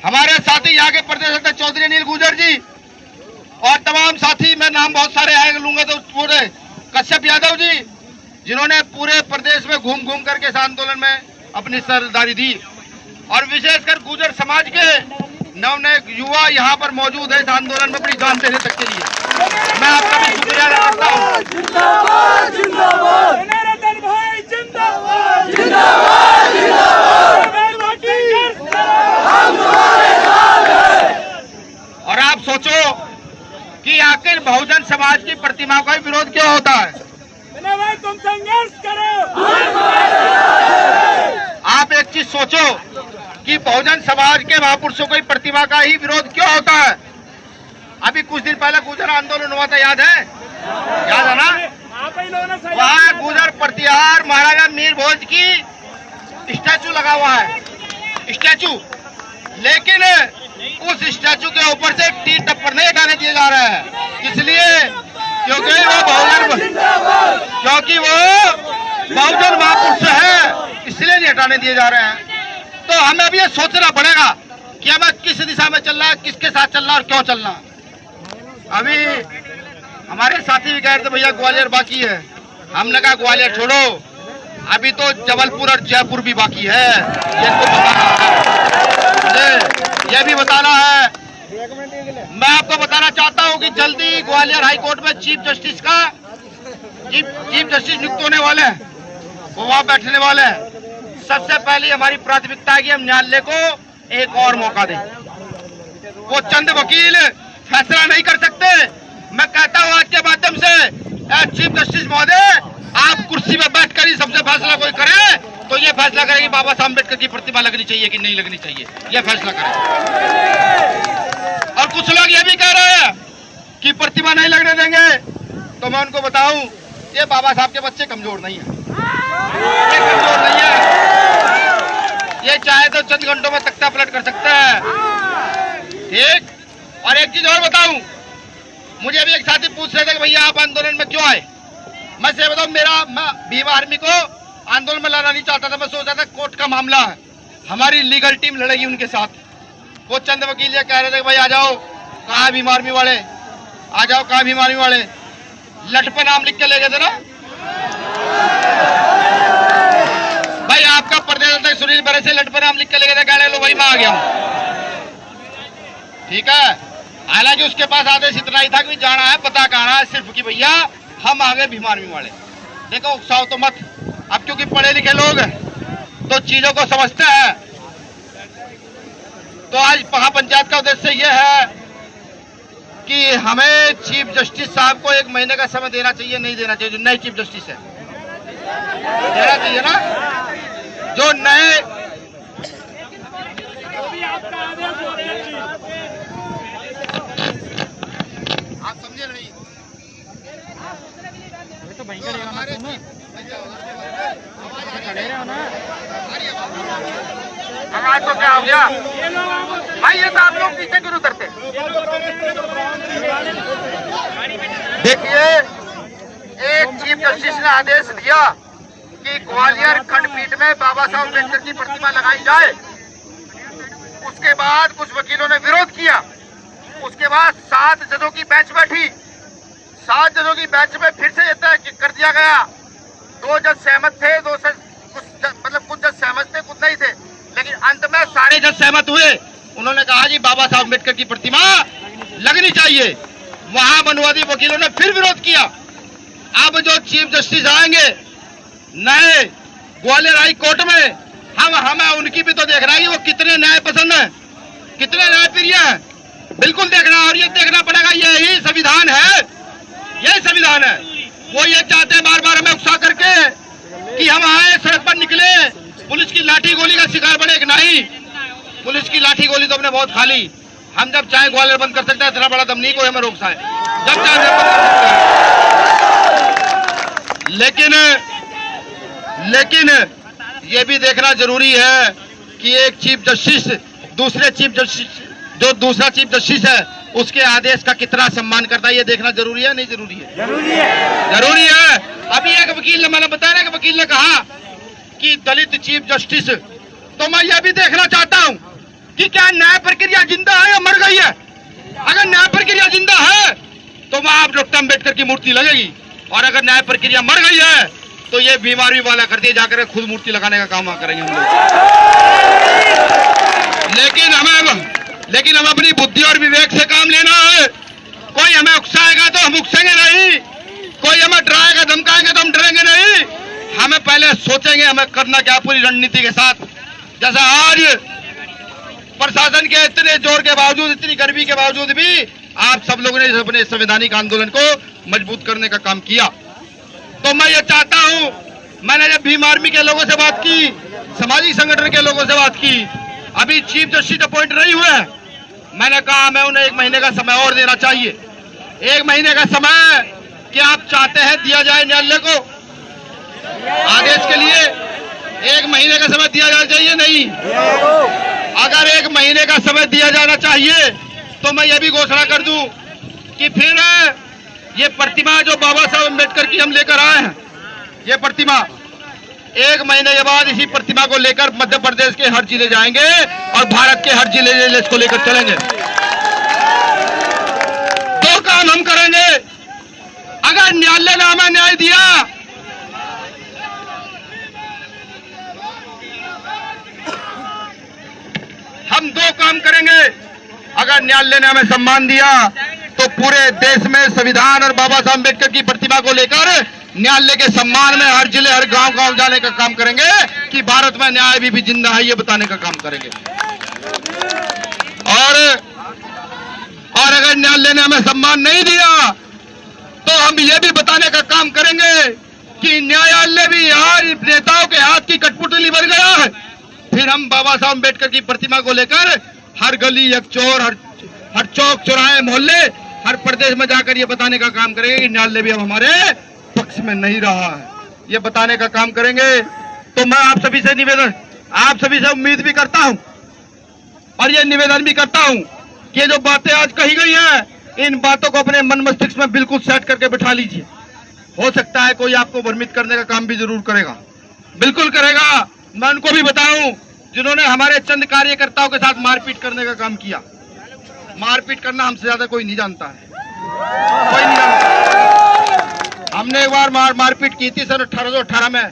हमारे साथी यहाँ के प्रदेश अध्यक्ष चौधरी अनिल गुर्जर जी और तमाम साथी, मैं नाम बहुत सारे आए लूंगा तो पूरे, कश्यप यादव जी, जिन्होंने पूरे प्रदेश में घूम घूम करके इस आंदोलन में अपनी सरदारी दी। और विशेषकर गुर्जर समाज के नव युवा यहाँ पर मौजूद है इस आंदोलन में अपनी जान देने तक के लिए। मैं आपका भी शुक्रिया अदा करता हूँ। जिंदाबाद जिंदाबाद जनार्दन भाई, जिंदाबाद जिंदाबाद जिंदाबाद, हम तुम्हारे साथ हैं। और आप सोचो कि आखिर बहुजन समाज की प्रतिमा का विरोध क्यों होता है? भाई तुम संघर्ष करो। आप एक चीज सोचो कि बहुजन समाज के महापुरुषों की प्रतिमा का ही विरोध क्यों होता है? अभी कुछ दिन पहले गुर्जर आंदोलन हुआ था, याद है? याद है ना? वहाँ गुर्जर प्रतिहार महाराजा मीर भोज की स्टैचू लगा हुआ है, स्टैचू। लेकिन उस स्टैचू के ऊपर से टी टप्पर नहीं हटाने दिए जा रहे हैं, इसलिए क्योंकि वो बहुजन महापुरुष है, इसलिए नहीं हटाने दिए जा रहे हैं। तो हमें अभी ये सोचना पड़ेगा कि हमें किस दिशा में चलना है, किसके साथ चलना है और क्यों चलना है। अभी हमारे साथी भी कह रहे थे भैया ग्वालियर बाकी है, हमने कहा ग्वालियर छोड़ो, अभी तो जबलपुर और जयपुर भी बाकी है, ये तो बताना है, ये भी बताना है। मैं आपको बताना चाहता हूं कि जल्दी ग्वालियर हाई कोर्ट में चीफ जस्टिस नियुक्त होने वाले हैं, वो वहां बैठने वाले हैं। सबसे पहले हमारी प्राथमिकता है कि हम न्यायालय को एक और मौका दें। वो चंद वकील फैसला नहीं कर सकते। मैं कहता हूं आज के माध्यम से चीफ जस्टिस महोदय, आप कुर्सी पर बैठकर ही सबसे फैसला कोई करे तो ये फैसला करे कि बाबा साहब अम्बेडकर की प्रतिमा लगनी चाहिए कि नहीं लगनी चाहिए, ये फैसला करें। और कुछ लोग ये भी कह रहे हैं कि प्रतिमा नहीं लगने देंगे, तो मैं उनको बताऊं ये बाबा साहब के बच्चे कमजोर नहीं है, ये कमजोर नहीं है, ये चाहे तो चंद घंटों में तख्ता पलट कर सकते हैं। ठीक। और एक चीज और बताऊं, मुझे अभी एक साथी पूछ रहे थे कि भैया आप आंदोलन में क्यों आए। मैं से बताऊं, मैं भीम आर्मी को आंदोलन में लाना नहीं चाहता था। मैं सोचा था कोर्ट का मामला है, हमारी लीगल टीम लड़ेगी उनके साथ। वो चंद वकील ये कह रहे थे कि भाई आ जाओ, कहाँ भीम आर्मी वाले, आ जाओ कहाँ भीम आर्मी वाले। लट पे नाम लिख के ले गए थे ना भाई, आपका प्रदेश अध्यक्ष सुनील बरे से लट पे नाम लिख के ले गए थे, कह रहे लो भाई मैं आ गया हूँ। ठीक है। हालांकि उसके पास आदेश इतना ही था कि जाना है, पता कहना है सिर्फ कि भैया हम आ गए भीम आर्मी वाले। देखो उकसाओ तो मत, अब क्योंकि पढ़े लिखे लोग तो चीजों को समझते हैं। तो आज महापंचायत का उद्देश्य यह है कि हमें चीफ जस्टिस साहब को 1 महीने का समय देना चाहिए, नहीं देना चाहिए। जो नए चीफ जस्टिस है देना चाहिए ना, जो नए। आप समझे नहीं, तो आवाज तो क्या हो गया भाई, ये तो आप लोग पीछे क्यों करते। देखिए, एक चीफ जस्टिस ने आदेश दिया कि ग्वालियर खंडपीठ में बाबा साहब अम्बेडकर की प्रतिमा लगाई जाए। उसके बाद कुछ वकीलों ने विरोध किया। उसके बाद 7 जजों की बेंच बैठी। 7 जजों की बेंच में फिर से तय कर दिया गया। 2 जज सहमत थे, कुछ जज सहमत थे, कुछ नहीं थे, लेकिन अंत में सारे जज सहमत हुए। उन्होंने कहा जी बाबा साहब अम्बेडकर की प्रतिमा लगनी चाहिए। वहां मनुवादी वकीलों ने फिर विरोध किया। अब जो चीफ जस्टिस आएंगे नए ग्वालियर हाई कोर्ट में, हमें उनकी भी तो देखना है कि वो कितने न्याय पसंद है, कितने न्याय प्रिय है। बिल्कुल देखना, और ये देखना पड़ेगा। यही संविधान है, यही संविधान है। वो ये चाहते हैं बार बार हमें उकसा करके कि हम आए सड़क पर निकले, पुलिस की लाठी गोली का शिकार बने। नहीं, पुलिस की लाठी गोली तो हमने बहुत खा ली। हम जब चाहे ग्वालियर बंद कर सकते हैं, इतना बड़ा दम नहीं कोई हमें रोक पाए। जब चाहे बंद कर सकते हैं। लेकिन ये भी देखना जरूरी है कि एक चीफ जस्टिस दूसरा चीफ जस्टिस है उसके आदेश का कितना सम्मान करता है, ये देखना जरूरी है। नहीं जरूरी है? जरूरी है। अभी एक वकील ने, मैंने बताया कि वकील ने कहा कि दलित चीफ जस्टिस, तो मैं यह भी देखना चाहता हूं कि क्या न्याय प्रक्रिया जिंदा है या मर गई है। अगर न्याय प्रक्रिया जिंदा है तो वहां डॉक्टर अम्बेडकर की मूर्ति लगेगी, और अगर न्याय प्रक्रिया मर गई है तो ये बीमारी वाला कर दिए जाकर खुद मूर्ति लगाने का काम करेंगे हम लोग। लेकिन हमें अपनी बुद्धि और विवेक से काम लेना है। कोई हमें उकसाएगा तो हम उकसेंगे नहीं, कोई हमें डराएगा धमकाएंगे तो हम डरेंगे नहीं। हमें पहले सोचेंगे हमें करना क्या, पूरी रणनीति के साथ। जैसा आज प्रशासन के इतने जोर के बावजूद, इतनी गर्मी के बावजूद भी आप सब लोगों ने अपने संवैधानिक आंदोलन को मजबूत करने का काम किया। तो मैं ये चाहता हूं, मैंने जब भीम आर्मी के लोगों से बात की, सामाजिक संगठन के लोगों से बात की, अभी चीफ जस्टिस अपॉइंट नहीं हुए, मैंने कहा मैं उन्हें 1 महीने का समय और देना चाहिए। 1 महीने का समय क्या आप चाहते हैं दिया जाए न्यायालय को आदेश के लिए? 1 महीने का समय दिया जाना चाहिए? नहीं। अगर 1 महीने का समय दिया जाना चाहिए तो मैं ये भी घोषणा कर दूं कि फिर ये प्रतिमा जो बाबा साहब अम्बेडकर की हम लेकर आए हैं, ये प्रतिमा 1 महीने के बाद इसी प्रतिमा को लेकर मध्य प्रदेश के हर जिले जाएंगे और भारत के हर जिले इसको लेकर चलेंगे। 2 काम हम करेंगे। अगर न्यायालय ने हमें न्याय दिया काम करेंगे। अगर न्यायालय ने हमें सम्मान दिया तो पूरे देश में संविधान और बाबा साहब अम्बेडकर की प्रतिमा को लेकर न्यायालय के सम्मान में हर जिले हर गांव जाने का काम करेंगे कि भारत में न्याय भी जिंदा है, ये बताने का काम करेंगे। और अगर न्यायालय ने हमें सम्मान नहीं दिया तो हम ये भी बताने का काम करेंगे कि न्यायालय भी यार नेताओं के हाथ की कठपुतली बन गया है। फिर हम बाबा साहब अम्बेडकर की प्रतिमा को लेकर हर गली एक चौर हर चौक चौराहे मोहल्ले हर प्रदेश में जाकर ये बताने का काम करेंगे कि न्यायालय भी अब हमारे पक्ष में नहीं रहा है, ये बताने का काम करेंगे। तो मैं आप सभी से निवेदन, आप सभी से उम्मीद भी करता हूं और ये निवेदन भी करता हूं कि ये जो बातें आज कही गई हैं, इन बातों को अपने मन मस्तिष्क में बिल्कुल सेट करके बिठा लीजिए। हो सकता है कोई आपको भ्रमित करने का काम भी जरूर करेगा, बिल्कुल करेगा। मैं उनको भी बताऊं जिन्होंने हमारे चंद कार्यकर्ताओं के साथ मारपीट करने का काम किया। मारपीट करना हमसे ज्यादा कोई नहीं जानता है, कोई नहीं जानता। हमने एक बार मारपीट की थी सन 1818 में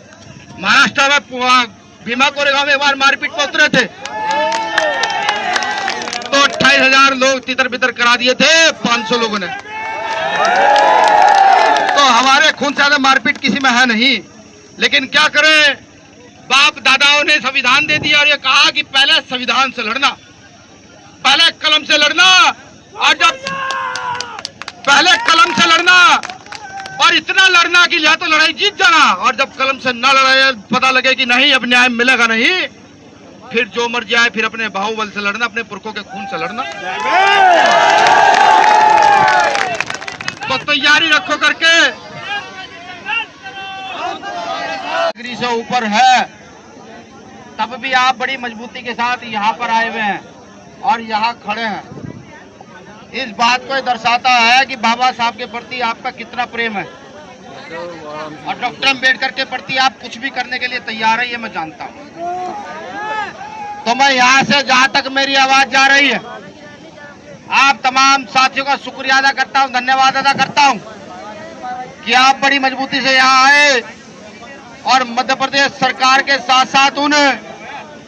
महाराष्ट्र में भीमा कोरेगांव में एक बार मारपीट में उतरे थे तो 28,000 लोग तितर बितर करा दिए थे 500 लोगों ने। तो हमारे खून से ज्यादा मारपीट किसी में है नहीं। लेकिन क्या करें, बाप दादाओं ने संविधान दे दिया और ये कहा कि पहले संविधान से लड़ना, पहले कलम से लड़ना, और जब पहले कलम से लड़ना और इतना लड़ना कि या तो लड़ाई जीत जाना, और जब कलम से न लड़ाई पता लगे कि नहीं अब न्याय मिलेगा नहीं, फिर जो मर्जी आए फिर अपने बाहुबल से लड़ना, अपने पुरखों के खून से लड़ना। तो तैयारी रखो करके डिग्री से ऊपर है, तब भी आप बड़ी मजबूती के साथ यहाँ पर आए हुए हैं और यहाँ खड़े हैं। इस बात को दर्शाता है कि बाबा साहब के प्रति आपका कितना प्रेम है और डॉक्टर अम्बेडकर के प्रति आप कुछ भी करने के लिए तैयार है, ये मैं जानता हूँ। तो मैं यहाँ से जहाँ तक मेरी आवाज जा रही है, आप तमाम साथियों का शुक्रिया अदा करता हूँ, धन्यवाद अदा करता हूँ कि आप बड़ी मजबूती से यहाँ आए और मध्य प्रदेश सरकार के साथ साथ उन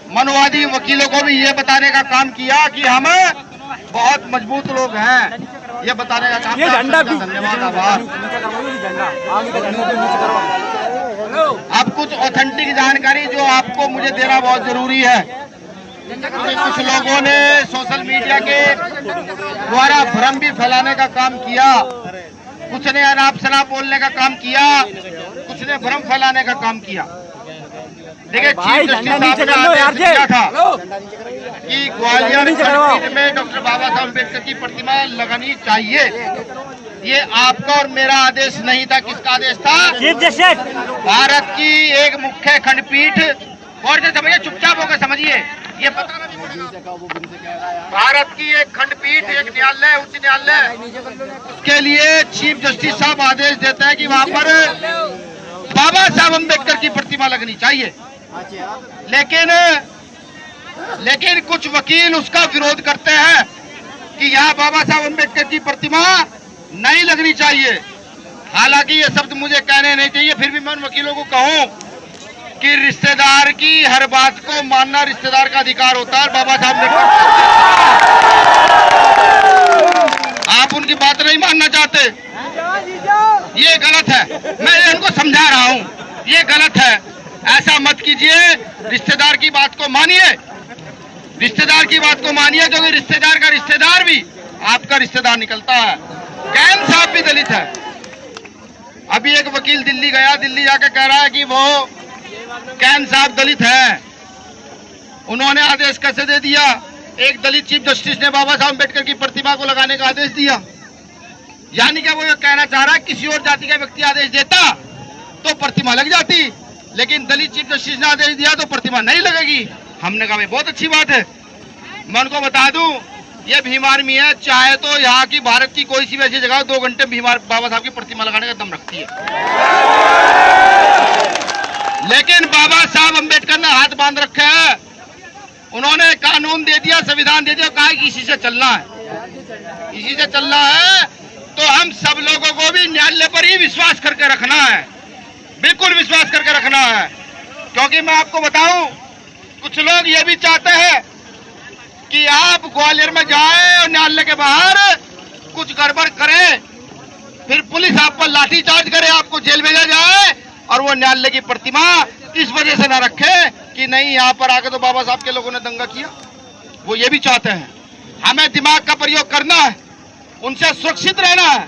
मनोवादी वकीलों को भी ये बताने का काम किया कि हम बहुत मजबूत लोग हैं, ये बताने का काम किया। धन्यवाद, आभार। अब कुछ ऑथेंटिक जानकारी जो आपको मुझे देना बहुत जरूरी है। कुछ लोगों ने सोशल मीडिया के द्वारा भ्रम भी फैलाने का काम किया, कुछ ने अनाप शनाप बोलने का काम किया, कुछ ने भ्रम फैलाने का काम किया। देखिए, चीफ जस्टिस साहब ने आदेश दिया था कि ग्वालियर खंडपीठ में डॉक्टर बाबा साहब अम्बेडकर की प्रतिमा लगानी चाहिए। ये आपका और मेरा आदेश नहीं था, किसका आदेश था? Chief justice. भारत की एक मुख्य खंडपीठ, और से समझिए, चुपचाप होकर समझिए, ये पता नहीं, भारत की एक खंडपीठ, एक न्यायालय, उच्च न्यायालय, उसके लिए चीफ जस्टिस साहब आदेश देते हैं कि वहां पर बाबा साहब अम्बेडकर की प्रतिमा लगनी चाहिए। लेकिन कुछ वकील उसका विरोध करते हैं कि यहाँ बाबा साहब अम्बेडकर की प्रतिमा नहीं लगनी चाहिए। हालांकि ये शब्द मुझे कहने नहीं चाहिए, फिर भी मैं उन वकीलों को कहूँ कि रिश्तेदार की हर बात को मानना रिश्तेदार का अधिकार होता है। बाबा साहब ने, आप उनकी बात नहीं मानना चाहते, ये गलत है। मैं इनको समझा रहा हूँ, ये गलत है, ऐसा मत कीजिए। रिश्तेदार की बात को मानिए, रिश्तेदार की बात को मानिए, क्योंकि रिश्तेदार का रिश्तेदार भी आपका रिश्तेदार निकलता है। कैन साहब भी दलित है। अभी एक वकील दिल्ली गया, दिल्ली जाकर कह रहा है कि वो कैन साहब दलित है। उन्होंने आदेश कैसे दे दिया? एक दलित चीफ जस्टिस ने बाबा साहब अम्बेडकर की प्रतिमा को लगाने का आदेश दिया। यानी क्या वो ये कहना चाह रहा है किसी और जाति का व्यक्ति आदेश देता तो प्रतिमा लग जाती, लेकिन दलित चीफ जस्टिस ने आदेश दिया तो प्रतिमा नहीं लगेगी। हमने कहा भाई बहुत अच्छी बात है। मैं उनको बता दूं, ये भीम आर्मी है, चाहे तो यहाँ की भारत की कोई सी भी ऐसी जगह 2 घंटे बाबा साहब की प्रतिमा लगाने का दम रखती है। लेकिन बाबा साहब अम्बेडकर ने हाथ बांध रखे हैं। उन्होंने कानून दे दिया, संविधान दे दिया, कहा कि इसी से चलना है, इसी से चलना है। तो हम सब लोगों को भी न्यायालय पर ही विश्वास करके रखना है, बिल्कुल विश्वास करके रखना है। क्योंकि मैं आपको बताऊं, कुछ लोग ये भी चाहते हैं कि आप ग्वालियर में जाए और न्यायालय के बाहर कुछ गड़बड़ करें, फिर पुलिस आप पर लाठीचार्ज करे, आपको जेल भेजा जाए और वो न्यायालय की प्रतिमा इस वजह से ना रखे कि नहीं यहाँ पर आके तो बाबा साहब के लोगों ने दंगा किया। वो ये भी चाहते हैं। हमें दिमाग का प्रयोग करना है, उनसे सुरक्षित रहना है।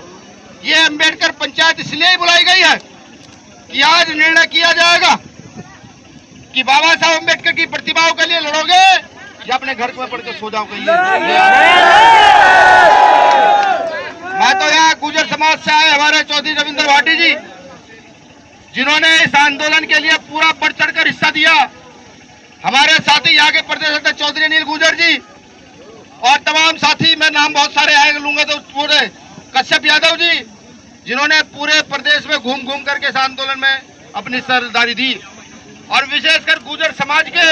ये अंबेडकर पंचायत इसलिए ही बुलाई गई है कि आज निर्णय किया जाएगा कि बाबा साहब अंबेडकर की प्रतिमाओं के लिए लड़ोगे या अपने घर में पढ़ के सो जाओगे। मैं तो यहाँ गुर्जर समाज से आए हमारे चौधरी रविंद्र भाटी जी, जिन्होंने इस आंदोलन के लिए पूरा बढ़ चढ़कर हिस्सा दिया। हमारे साथी यहाँ के प्रदेश अध्यक्ष चौधरी अनिल गुर्जर जी और तमाम साथी, मैं नाम बहुत सारे आए लूंगा तो पूरे, कश्यप यादव जी, जिन्होंने पूरे प्रदेश में घूम घूम करके इस आंदोलन में अपनी सरदारी दी। और विशेषकर गुर्जर समाज के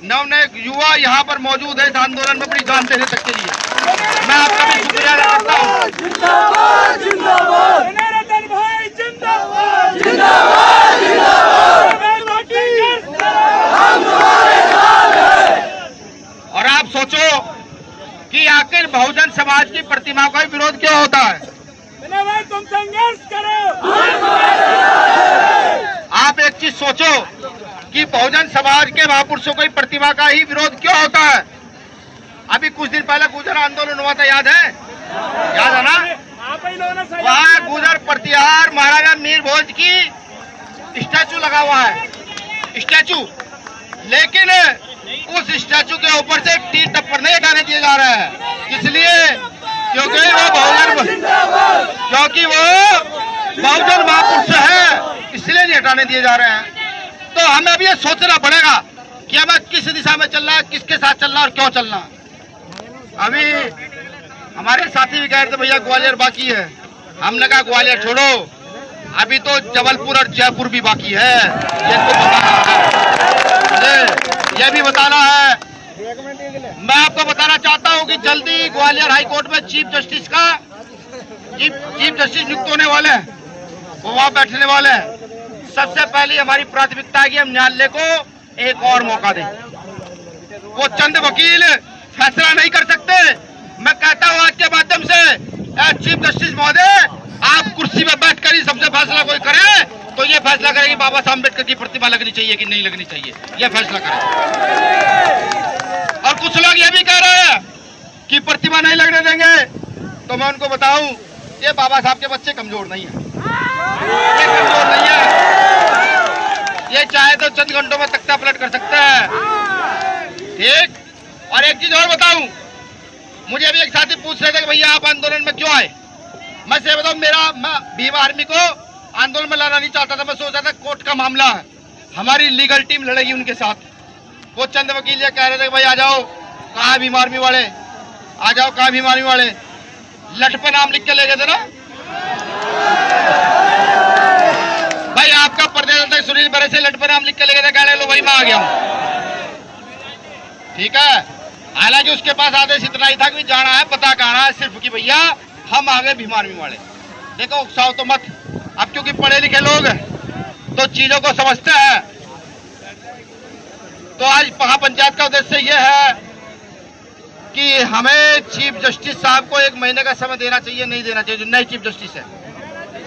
नए युवा यहाँ पर मौजूद है इस आंदोलन में अपनी जान देने तक के लिए। मैं आपका भी शुक्रिया अदा करता हूँ। जिंदाबाद जिंदाबाद जनार्दन भाई जिंदाबाद जिंदाबाद जिंदाबाद हम तुम्हारे साथ हैं। और आप सोचो कि आखिर बहुजन समाज की प्रतिमा का विरोध क्यों होता है? भाई तुम संघर्ष करो। आप एक चीज सोचो कि बहुजन समाज के महापुरुषों की प्रतिमा का ही विरोध क्यों होता है? अभी कुछ दिन पहले गुर्जर आंदोलन हुआ था, याद है? याद है ना? वहाँ गुर्जर प्रतिहार महाराजा मीर भोज की स्टैचू लगा हुआ है, स्टैचू, लेकिन उस स्टैचू के ऊपर से टीट टप्पर नहीं हटाने दिए जा रहे हैं। इसलिए क्योंकि वो बहुजन महापुरुष है, इसलिए नहीं हटाने दिए जा रहे हैं। तो हमें अब ये सोचना पड़ेगा कि हमें किस दिशा में चलना है, किसके साथ चलना और क्यों चलना। अभी हमारे साथी भी कह रहे थे भैया ग्वालियर बाकी है, हमने कहा ग्वालियर छोड़ो, अभी तो जबलपुर और जयपुर भी बाकी है। ये तो बताना है, ये भी बताना है। मैं आपको बताना चाहता हूं कि जल्दी ग्वालियर हाई कोर्ट में चीफ जस्टिस नियुक्त होने वाले हैं, वो वहां बैठने वाले हैं। सबसे पहले हमारी प्राथमिकता है कि हम न्यायालय को एक और मौका दें। वो चंद वकील फैसला नहीं कर सकते। मैं कहता हूं आज के माध्यम से चीफ जस्टिस महोदय, आप कुर्सी पर बैठकर ही सबसे फैसला कोई करे तो ये फैसला करे कि बाबा साहब अम्बेडकर की प्रतिमा लगनी चाहिए कि नहीं लगनी चाहिए, ये फैसला करें। और कुछ लोग ये भी कह रहे हैं कि प्रतिमा नहीं लगने देंगे, तो मैं उनको बताऊं ये बाबा साहब के बच्चे कमजोर नहीं है, ये कमजोर नहीं है, ये चाहे तो चंद घंटों में तख्ता पलट कर सकते हैं। ठीक। और एक चीज और बताऊं, मुझे अभी एक साथी पूछ रहे थे कि भैया आप आंदोलन में क्यों आए। मैं से बताऊं, मैं भीम आर्मी को आंदोलन में लाना नहीं चाहता था। मैं सोचा था कोर्ट का मामला है, हमारी लीगल टीम लड़ेगी उनके साथ। वो चंद वकील ये कह रहे थे कि भाई आ जाओ, कहाँ भीम आर्मी वाले, आ जाओ, कहाँ भीम आर्मी वाले। लट पे नाम लिख के ले गए थे ना भाई, आपका प्रदेश अध्यक्ष सुनील बरे से लट पे नाम लिख के ले गए थे, कह रहे लो भाई मैं आ गया हूँ। ठीक है। हालांकि उसके पास आदेश इतना ही था कि जाना है, पता कहना है सिर्फ कि भैया हम आ गए भीम आर्मी वाले। देखो उकसाओ तो मत, अब क्योंकि पढ़े लिखे लोग तो चीजों को समझते हैं। तो आज महापंचायत का उद्देश्य यह है कि हमें चीफ जस्टिस साहब को 1 महीने का समय देना चाहिए, नहीं देना चाहिए। जो नए चीफ जस्टिस है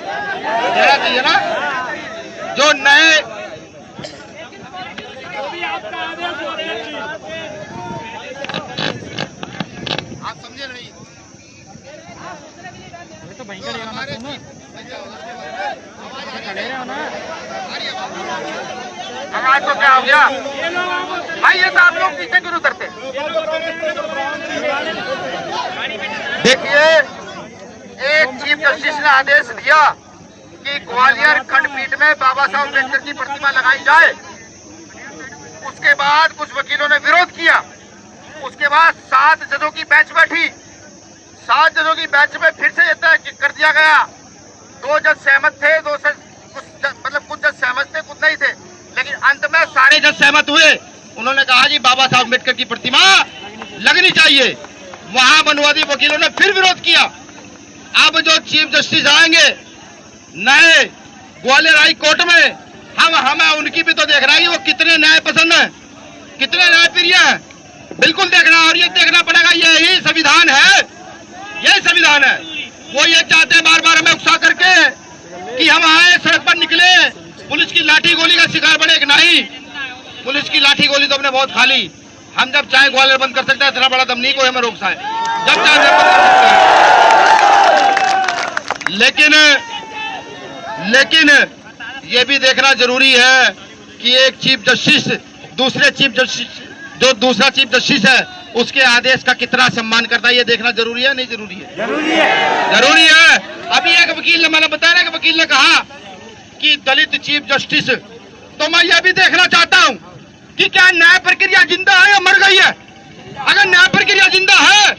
देना चाहिए ना, जो नए। आप समझे नहीं तो आवाज तो क्या हो गया भाई, ये तो आप लोग पीछे क्यों उतरते। देखिए, एक चीफ जस्टिस ने आदेश दिया कि ग्वालियर खंडपीठ में बाबा साहब अम्बेडकर की प्रतिमा लगाई जाए। उसके बाद कुछ वकीलों ने विरोध किया। उसके बाद 7 जजों की बेंच बैठी। 7 जजों की बेंच में फिर से तय कर दिया गया। 2 जज सहमत थे, कुछ जज सहमत थे, कुछ नहीं थे, लेकिन अंत में सारे जज सहमत हुए। उन्होंने कहा जी बाबा साहब अम्बेडकर की प्रतिमा लगनी चाहिए। वहां मनुवादी वकीलों ने फिर विरोध किया। अब जो चीफ जस्टिस आएंगे नए ग्वालियर हाई कोर्ट में, हमें उनकी भी तो देख रहा है कि वो कितने न्याय पसंद है, कितने न्याय प्रिय है। बिल्कुल देखना, और ये देखना पड़ेगा, यही संविधान है, यही संविधान है। वो ये चाहते हैं बार बार हमें उकसा करके कि हम आए सड़क पर निकले, पुलिस की लाठी गोली का शिकार बने। कि नहीं, पुलिस की लाठी गोली तो हमने बहुत खा ली। हम जब चाहे ग्वालियर बंद कर सकते हैं, इतना बड़ा दम नहीं कोई हमें रोक सकता है। जब चाहे बंद कर सकते हैं। लेकिन ये भी देखना जरूरी है कि एक चीफ जस्टिस दूसरे चीफ जस्टिस, जो दूसरा चीफ जस्टिस है, उसके आदेश का कितना सम्मान करता है, ये देखना जरूरी है। नहीं जरूरी है? जरूरी है, जरूरी है। अभी एक वकील ने, मैंने बताया ना कि वकील ने कहा कि दलित चीफ जस्टिस, तो मैं ये भी देखना चाहता हूं कि क्या न्याय प्रक्रिया जिंदा है या मर गई है। अगर न्याय प्रक्रिया जिंदा है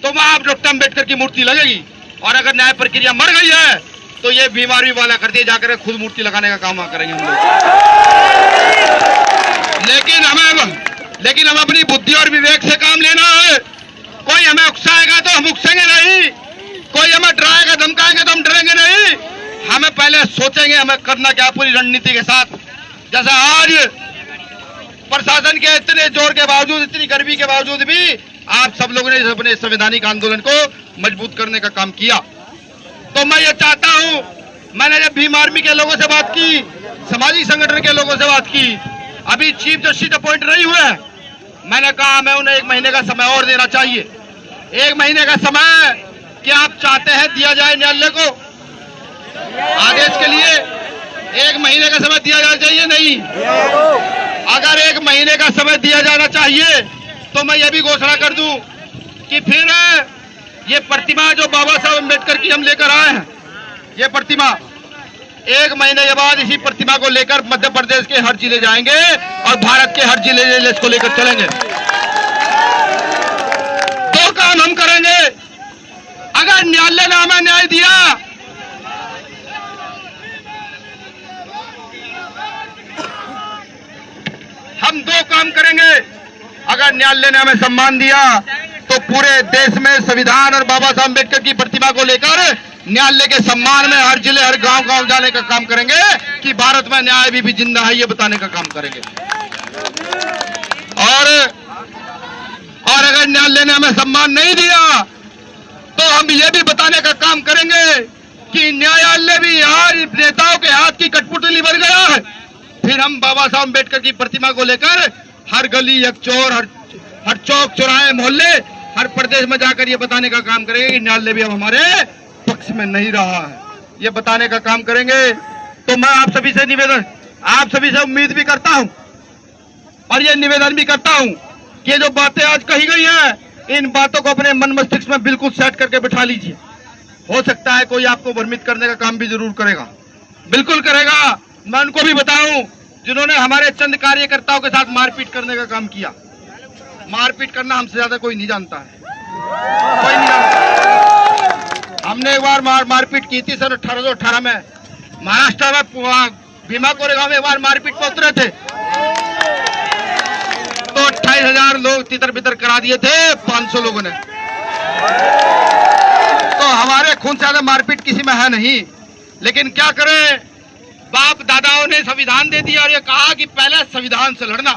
तो वहां डॉक्टर अम्बेडकर की मूर्ति लगेगी, और अगर न्याय प्रक्रिया मर गई है तो ये बीमारी वाला कर दिए, जाकर खुद मूर्ति लगाने का काम करेंगे हम लोग। लेकिन हमें अपनी बुद्धि और विवेक से काम लेना है। कोई हमें उकसाएगा तो हम उकसेंगे नहीं, कोई हमें डराएगा धमकाएंगे तो हम डरेंगे नहीं। हमें पहले सोचेंगे हमें करना क्या, पूरी रणनीति के साथ। जैसा आज प्रशासन के इतने जोर के बावजूद, इतनी गर्मी के बावजूद भी आप सब लोगों ने अपने संवैधानिक आंदोलन को मजबूत करने का काम किया। तो मैं ये चाहता हूं, मैंने जब भीम आर्मी के लोगों से बात की, सामाजिक संगठन के लोगों से बात की, अभी चीफ जस्टिस अपॉइंट नहीं हुए हैं, मैंने कहा मैं उन्हें 1 महीने का समय और देना चाहिए। 1 महीने का समय क्या आप चाहते हैं दिया जाए न्यायालय को आदेश के लिए? 1 महीने का समय दिया जाना चाहिए? नहीं, अगर 1 महीने का समय दिया जाना चाहिए तो मैं ये भी घोषणा कर दूं कि फिर ये प्रतिमा जो बाबा साहब अम्बेडकर की हम लेकर आए हैं, ये प्रतिमा 1 महीने के बाद इसी प्रतिमा को लेकर मध्य प्रदेश के हर जिले जाएंगे और भारत के हर जिले इसको लेकर चलेंगे। 2 काम हम करेंगे। अगर न्यायालय ने हमें न्याय दिया, हम 2 काम करेंगे। अगर न्यायालय ने हमें सम्मान दिया तो पूरे देश में संविधान और बाबा साहब अम्बेडकर की प्रतिमा को लेकर न्यायालय के सम्मान में हर जिले, हर गांव जाने का काम करेंगे कि भारत में न्याय भी जिंदा है, ये बताने का काम करेंगे। और अगर न्यायालय ने हमें सम्मान नहीं दिया तो हम ये भी बताने का काम करेंगे कि न्यायालय भी यार नेताओं के हाथ की कठपुतली बन गया है। फिर हम बाबा साहब अम्बेडकर की प्रतिमा को लेकर हर गली, एक चौर, हर चौक चौराहे, मोहल्ले, हर प्रदेश में जाकर ये बताने का काम करेंगे कि न्यायालय भी अब हमारे पक्ष में नहीं रहा है, ये बताने का काम करेंगे। तो मैं आप सभी से निवेदन, आप सभी से उम्मीद भी करता हूं और ये निवेदन भी करता हूं कि ये जो बातें आज कही गई हैं, इन बातों को अपने मन मस्तिष्क में बिल्कुल सेट करके बिठा लीजिए। हो सकता है कोई आपको भ्रमित करने का काम भी जरूर करेगा, बिल्कुल करेगा। मैं उनको भी बताऊं जिन्होंने हमारे चंद कार्यकर्ताओं के साथ मारपीट करने का काम किया। मारपीट करना हमसे ज्यादा कोई नहीं जानता है, कोई नहीं जानता। हमने एक बार मारपीट की थी सन 1818 में महाराष्ट्र में, भीमा कोरेगांव में एक बार मारपीट पर उतरे थे तो 28,000 लोग तितर बितर करा दिए थे 500 लोगों ने। तो हमारे खून से ज्यादा मारपीट किसी में है नहीं। लेकिन क्या करें, बाप दादाओं ने संविधान दे दिया और ये कहा कि पहले संविधान से लड़ना,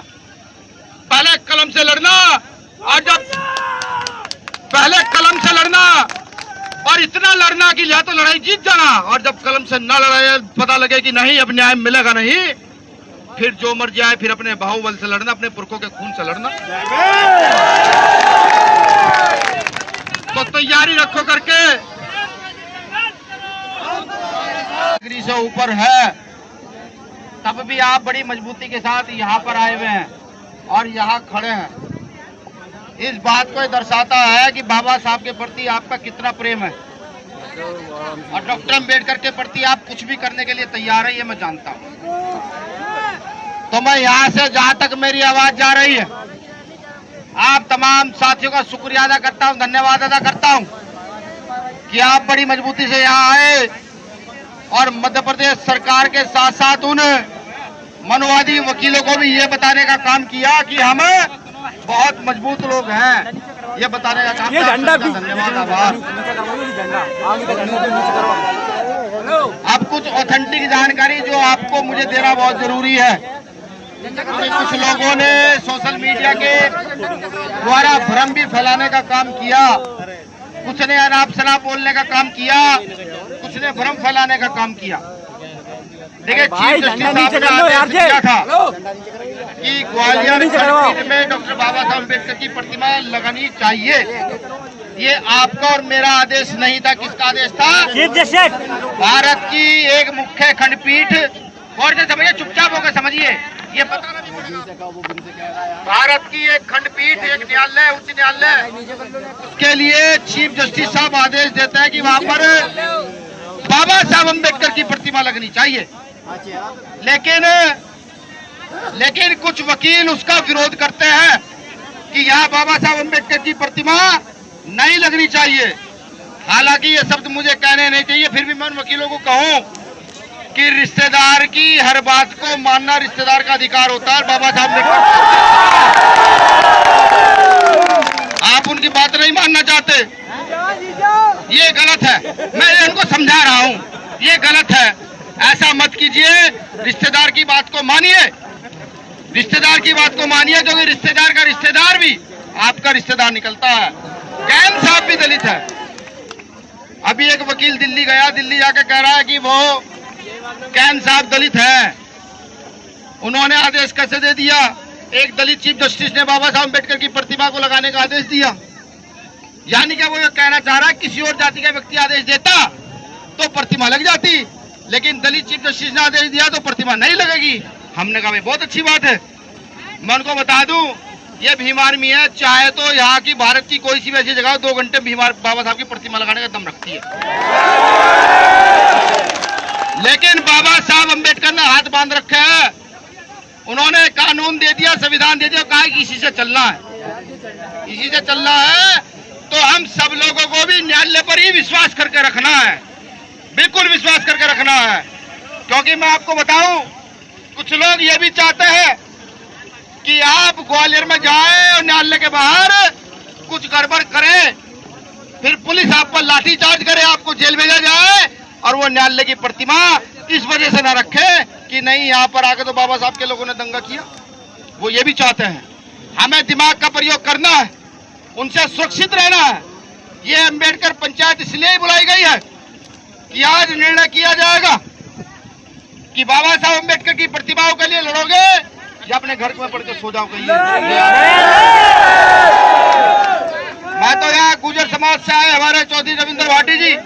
पहले कलम से लड़ना, और जब पहले कलम से लड़ना और इतना लड़ना कि या तो लड़ाई जीत जाना, और जब कलम से न लड़ाई, पता लगे कि नहीं अब न्याय मिलेगा नहीं, फिर जो मर जाए, फिर अपने बाहुबल से लड़ना, अपने पुरखों के खून से लड़ना। तो तैयारी रखो करके, डिग्री से ऊपर है, तब भी आप बड़ी मजबूती के साथ यहाँ पर आए हुए हैं और यहाँ खड़े हैं। इस बात को दर्शाता है कि बाबा साहब के प्रति आपका कितना प्रेम है और डॉक्टर अम्बेडकर के प्रति आप कुछ भी करने के लिए तैयार है, ये मैं जानता हूँ। तो मैं यहाँ से जहाँ तक मेरी आवाज जा रही है, आप तमाम साथियों का शुक्रिया अदा करता हूँ, धन्यवाद अदा करता हूँ कि आप बड़ी मजबूती से यहाँ आए और मध्य प्रदेश सरकार के साथ साथ उन मनवादी वकीलों को भी ये बताने का काम किया कि हम बहुत मजबूत लोग हैं, ये बताने का काम। धन्यवाद, आभार। अब कुछ ऑथेंटिक जानकारी जो आपको मुझे देना बहुत जरूरी है। कुछ लोगों ने सोशल मीडिया के द्वारा भ्रम भी फैलाने का काम किया, कुछ ने अनाप शनाप बोलने का काम किया, कुछ ने भ्रम फैलाने का काम किया। देखिए, चीफ जस्टिस साहब ने आदेश दिया था कि ग्वालियर खंडपीठ में डॉक्टर बाबा साहब अम्बेडकर की प्रतिमा लगानी चाहिए। ये आपका और मेरा आदेश नहीं था, किसका आदेश था? Chief justice. भारत की एक मुख्य खंडपीठ, और से समझिए, चुपचाप होकर समझिए, ये पता नहीं भारत की एक खंडपीठ, एक न्यायालय, उच्च न्यायालय, उसके लिए चीफ जस्टिस साहब आदेश देते हैं कि वहाँ पर बाबा साहब अम्बेडकर की प्रतिमा लगनी चाहिए। लेकिन कुछ वकील उसका विरोध करते हैं कि यहाँ बाबा साहब अम्बेडकर की प्रतिमा नहीं लगनी चाहिए। हालांकि ये शब्द मुझे कहने नहीं चाहिए, फिर भी मैं उन वकीलों को कहूँ कि रिश्तेदार की हर बात को मानना रिश्तेदार का अधिकार होता है। बाबा साहब ने, आप उनकी बात नहीं मानना चाहते, ये गलत है। मैं इनको समझा रहा हूँ, ये गलत है, ऐसा मत कीजिए। रिश्तेदार की बात को मानिए, रिश्तेदार की बात को मानिए, क्योंकि रिश्तेदार का रिश्तेदार भी आपका रिश्तेदार निकलता है। कैन साहब भी दलित है। अभी एक वकील दिल्ली गया, दिल्ली जाके कह रहा है कि वो कैन साहब दलित है। उन्होंने आदेश कैसे दे दिया? एक दलित चीफ जस्टिस ने बाबा साहब अम्बेडकर की प्रतिमा को लगाने का आदेश दिया। यानी कि वो ये कहना चाह रहा है किसी और जाति का व्यक्ति आदेश देता तो प्रतिमा लग जाती, लेकिन दलित चीफ जस्टिस ने आदेश दिया तो प्रतिमा नहीं लगेगी। हमने कहा बहुत अच्छी बात है। मैं उनको बता दूं, ये भीम आर्मी है, चाहे तो यहाँ की भारत की कोई सी भी ऐसी जगह 2 घंटे बाबा साहब की प्रतिमा लगाने का दम रखती है। लेकिन बाबा साहब अम्बेडकर ने हाथ बांध रखे हैं। उन्होंने कानून दे दिया, संविधान दे दिया, कहा कि इसी से चलना है, इसी से चलना है। तो हम सब लोगों को भी न्यायालय पर ही विश्वास करके रखना है, बिल्कुल विश्वास करके रखना है। क्योंकि मैं आपको बताऊं, कुछ लोग ये भी चाहते हैं कि आप ग्वालियर में जाएं और न्यायालय के बाहर कुछ गड़बड़ करें, फिर पुलिस आप पर लाठीचार्ज करे, आपको जेल भेजा जाए, और वो न्यायालय की प्रतिमा इस वजह से न रखे कि नहीं यहाँ पर आके तो बाबा साहब के लोगों ने दंगा किया। वो ये भी चाहते हैं। हमें दिमाग का प्रयोग करना है, उनसे सुरक्षित रहना है। ये अम्बेडकर पंचायत इसलिए ही बुलाई गई है कि आज निर्णय किया जाएगा कि बाबा साहब अम्बेडकर की प्रतिमाओं के लिए लड़ोगे या अपने घर में पढ़ के सो जाओगे। मैं तो यहाँ गुर्जर समाज से आए हमारे चौधरी रविंद्र भाटी जी,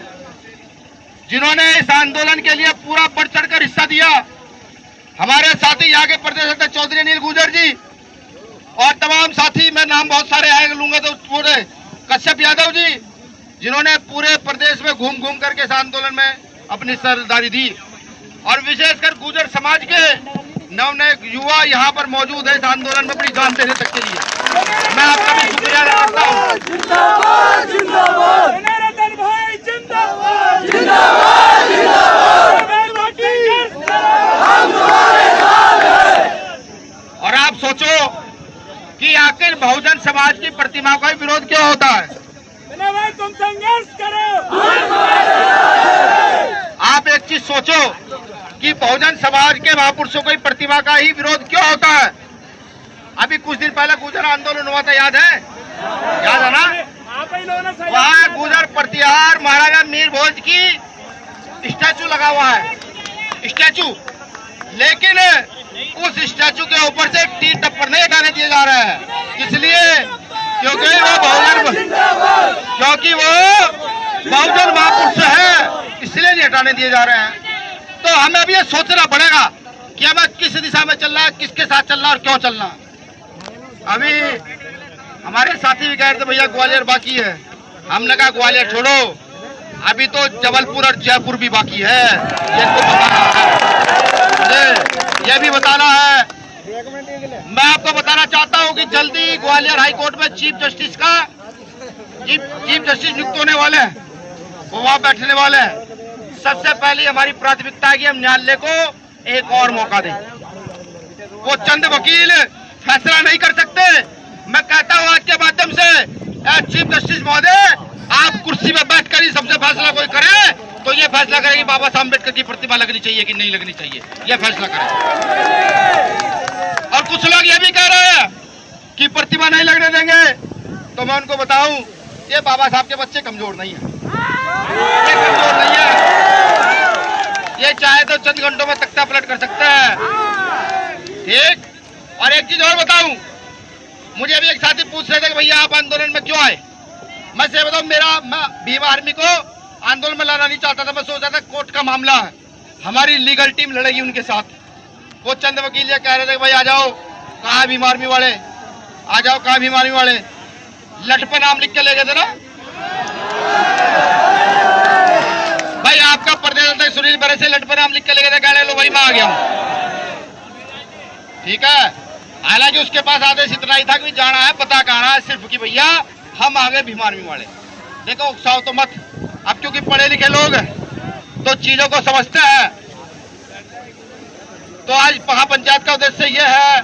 जिन्होंने इस आंदोलन के लिए पूरा बढ़ चढ़कर हिस्सा दिया। हमारे साथी यहाँ के प्रदेश अध्यक्ष चौधरी अनिल गुर्जर जी और तमाम साथी, मैं नाम बहुत सारे आए लूंगा तो पूरे, कश्यप यादव जी, जिन्होंने पूरे प्रदेश में घूम घूम करके इस आंदोलन में अपनी सरदारी दी। और विशेषकर गुर्जर समाज के नवनए युवा यहाँ पर मौजूद है इस आंदोलन में अपनी जान देने तक के लिए। मैं आपका भी शुक्रिया अदा करता हूँ। जिंदाबाद जिंदाबाद, जनार्दन भाई जिंदाबाद जिंदाबाद जिंदाबाद, हम तुम्हारे साथ हैं। और आप सोचो कि आखिर बहुजन समाज की प्रतिमा का विरोध क्यों होता है? भाई तुम संघर्ष करो। आप एक चीज सोचो कि बहुजन समाज के महापुरुषों की प्रतिमा का ही विरोध क्यों होता है? अभी कुछ दिन पहले गुर्जर आंदोलन हुआ था, याद है? याद है ना? वहाँ गुर्जर प्रतिहार महाराजा मीर भोज की स्टैचू लगा हुआ है, स्टैचू। लेकिन उस स्टैचू के ऊपर से टीट टप्पर नहीं हटाने दिए जा रहे हैं, इसलिए क्योंकि वो बहुजन महापुरुष है, इसलिए नहीं हटाने दिए जा रहे हैं। तो हमें अब ये सोचना पड़ेगा कि हमें किस दिशा में चलना है, किसके साथ चलना और क्यों चलना। अभी हमारे साथी भी कह रहे थे भैया ग्वालियर बाकी है, हमने कहा ग्वालियर छोड़ो, अभी तो जबलपुर और जयपुर भी बाकी है, ये तो बताना है, ये भी बताना है। मैं आपको बताना चाहता हूं कि जल्दी ग्वालियर हाई कोर्ट में चीफ जस्टिस नियुक्त होने वाले हैं, वो वहां बैठने वाले हैं। सबसे पहले हमारी प्राथमिकता है कि हम न्यायालय को एक और मौका दें। वो चंद वकील फैसला नहीं कर सकते। मैं कहता हूं आज के माध्यम से, चीफ जस्टिस महोदय, आप कुर्सी में बैठकर ही सबसे फैसला कोई करे तो ये फैसला करे कि बाबा साहब अम्बेडकर की प्रतिमा लगनी चाहिए कि नहीं लगनी चाहिए, ये फैसला करें। कुछ लोग ये भी कह रहे हैं कि प्रतिमा नहीं लगने देंगे, तो मैं उनको बताऊं ये बाबा साहब के बच्चे कमजोर नहीं है, ये कमजोर नहीं है, ये चाहे तो चंद घंटों में तख्ता पलट कर सकता है। ठीक। और एक चीज और बताऊं, मुझे अभी एक साथी पूछ रहे थे कि भैया आप आंदोलन में क्यों आए। मैं से बताऊं, मैं भीम आर्मी को आंदोलन में लाना नहीं चाहता था। मैं सोचा था कोर्ट का मामला है, हमारी लीगल टीम लड़ेगी उनके साथ। वो चंद वकील ये कह रहे थे कि भाई आ जाओ, कहाँ भीम आर्मी वाले, आ जाओ, कहाँ भीम आर्मी वाले। लठ पे नाम लिख के ले गए थे ना भाई, आपका प्रदेश अध्यक्ष सुनील बरे से लठ पे नाम लिख के ले गए थे, कह रहे लो भाई मैं आ गया हूँ। ठीक है। हालांकि उसके पास आदेश इतना ही था कि जाना है, पता कहना है सिर्फ कि भैया हम आ गए भीम आर्मी वाले। देखो उकसाओ तो मत, अब क्योंकि पढ़े लिखे लोग तो चीजों को समझते हैं। तो आज महापंचायत का उद्देश्य यह है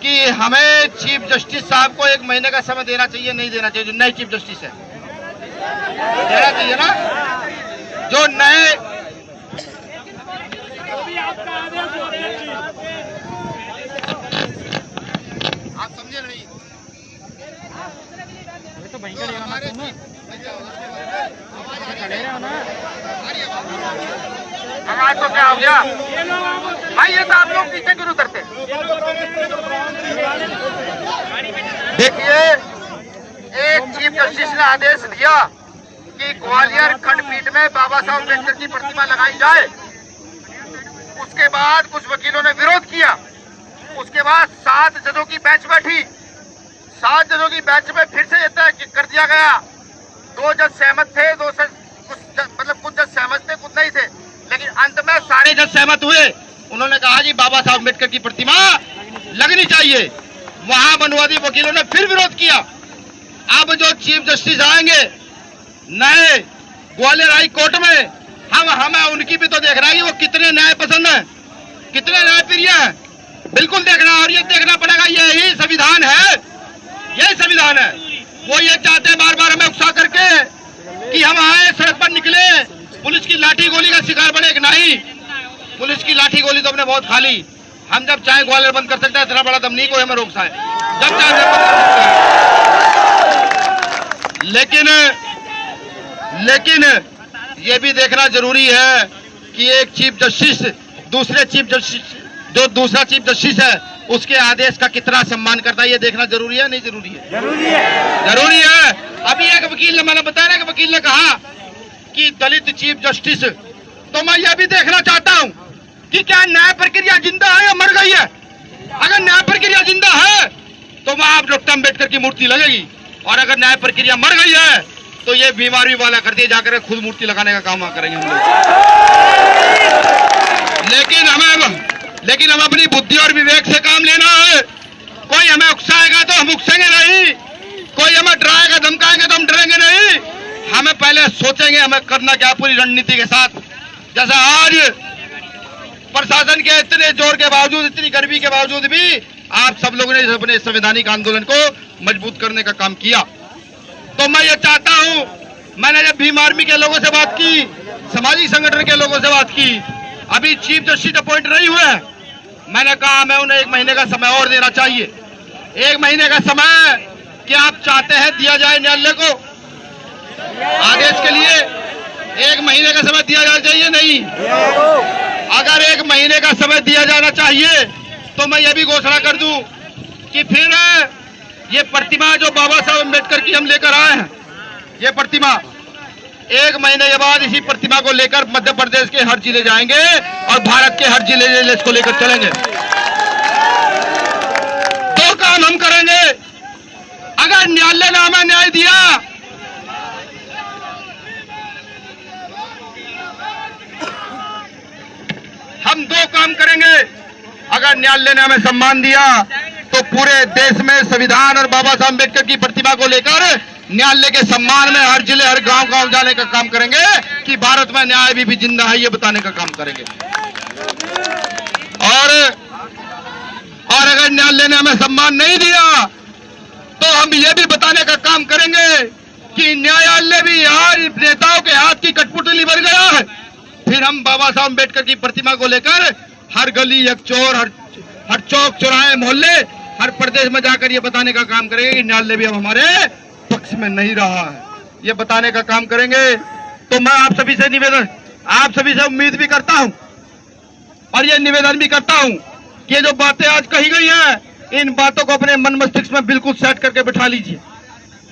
कि हमें चीफ जस्टिस साहब को 1 महीने का समय देना चाहिए, नहीं देना चाहिए। जो नए चीफ जस्टिस है देना चाहिए ना, जो नए। आप समझे नहीं तो आवाज तो क्या हो गया भाई, ये तो आप लोग पीछे क्यों उतरते। देखिए, एक चीफ जस्टिस ने आदेश दिया कि ग्वालियर खंडपीठ में बाबा साहब अम्बेडकर की प्रतिमा लगाई जाए। उसके बाद कुछ वकीलों ने विरोध किया। उसके बाद 7 जजों की बेंच बैठी। 7 जजों की बेंच में फिर से तय कर दिया गया। 2 जज सहमत थे, कुछ जज सहमत थे, कुछ नहीं थे, लेकिन अंत में सारे जज सहमत हुए। उन्होंने कहा जी बाबा साहब अम्बेडकर की प्रतिमा लगनी चाहिए। वहां मनुवादी वकीलों ने फिर विरोध किया। अब जो चीफ जस्टिस आएंगे नए ग्वालियर हाई कोर्ट में, हमें उनकी भी तो देखना है कि वो कितने न्याय पसंद है, कितने न्याय प्रिय है। बिल्कुल देखना, और ये देखना पड़ेगा। यही संविधान है, यही संविधान है। वो ये चाहते हैं बार बार हमें उकसा करके कि हम आए सड़क पर निकले, पुलिस की लाठी गोली का शिकार बने। कि नहीं, पुलिस की लाठी गोली तो हमने बहुत खा ली। हम जब चाहे ग्वालियर बंद कर सकते हैं, इतना बड़ा दम नहीं कोई हमें रोक पाए। जब चाहे बंद कर सकते हैं। लेकिन ये भी देखना जरूरी है कि एक चीफ जस्टिस दूसरा चीफ जस्टिस है उसके आदेश का कितना सम्मान करता है, ये देखना जरूरी है। नहीं जरूरी है? जरूरी है। अभी एक वकील ने, मैंने बताया ना कि वकील ने कहा कि दलित चीफ जस्टिस, तो मैं यह भी देखना चाहता हूं कि क्या न्याय प्रक्रिया जिंदा है या मर गई है। अगर न्याय प्रक्रिया जिंदा है तो वहां डॉक्टर अम्बेडकर की मूर्ति लगेगी, और अगर न्याय प्रक्रिया मर गई है तो ये बीमारी वाला कर दिए, जाकर खुद मूर्ति लगाने का काम करेंगे हम लोग। लेकिन हमें अपनी बुद्धि और विवेक से काम लेना है। कोई हमें उकसाएगा तो हम उकसेंगे नहीं, कोई हमें डराएगा धमकाएंगे तो हम डरेंगे नहीं। हमें पहले सोचेंगे हमें करना क्या, पूरी रणनीति के साथ। जैसा आज प्रशासन के इतने जोर के बावजूद, इतनी गर्मी के बावजूद भी आप सब लोगों ने अपने संवैधानिक आंदोलन को मजबूत करने का काम किया। तो मैं ये चाहता हूं, मैंने जब भीम आर्मी के लोगों से बात की, सामाजिक संगठन के लोगों से बात की, अभी चीफ जस्टिस अपॉइंट नहीं हुए, मैंने कहा मैं उन्हें 1 महीने का समय और देना चाहिए। 1 महीने का समय क्या आप चाहते हैं दिया जाए न्यायालय को आदेश के लिए? 1 महीने का समय दिया जाना चाहिए? नहीं। अगर 1 महीने का समय दिया जाना चाहिए तो मैं ये भी घोषणा कर दूं कि फिर ये प्रतिमा जो बाबा साहब अम्बेडकर की हम लेकर आए हैं, ये प्रतिमा 1 महीने के बाद इसी प्रतिमा को लेकर मध्य प्रदेश के हर जिले जाएंगे और भारत के हर जिले इसको लेकर चलेंगे। 2 काम हम करेंगे। अगर न्यायालय ने हमें न्याय दिया हम 2 काम करेंगे। अगर न्यायालय ने हमें सम्मान दिया तो पूरे देश में संविधान और बाबा साहब अम्बेडकर की प्रतिमा को लेकर न्यायालय के सम्मान में हर जिले हर गांव जाने का काम करेंगे कि भारत में न्याय भी जिंदा है, ये बताने का काम करेंगे। और अगर न्यायालय ने हमें सम्मान नहीं दिया तो हम ये भी बताने का काम करेंगे कि न्यायालय भी यार नेताओं के हाथ की कठपुतली बन गया है। फिर हम बाबा साहब अम्बेडकर की प्रतिमा को लेकर हर गली, हर चौर, हर चौक चौराहे मोहल्ले हर प्रदेश में जाकर ये बताने का काम करेंगे कि न्यायालय भी अब हमारे पक्ष में नहीं रहा है, ये बताने का काम करेंगे। तो मैं आप सभी से निवेदन, आप सभी से उम्मीद भी करता हूं और ये निवेदन भी करता हूं कि ये जो बातें आज कही गई हैं, इन बातों को अपने मन मस्तिष्क में बिल्कुल सेट करके बिठा लीजिए।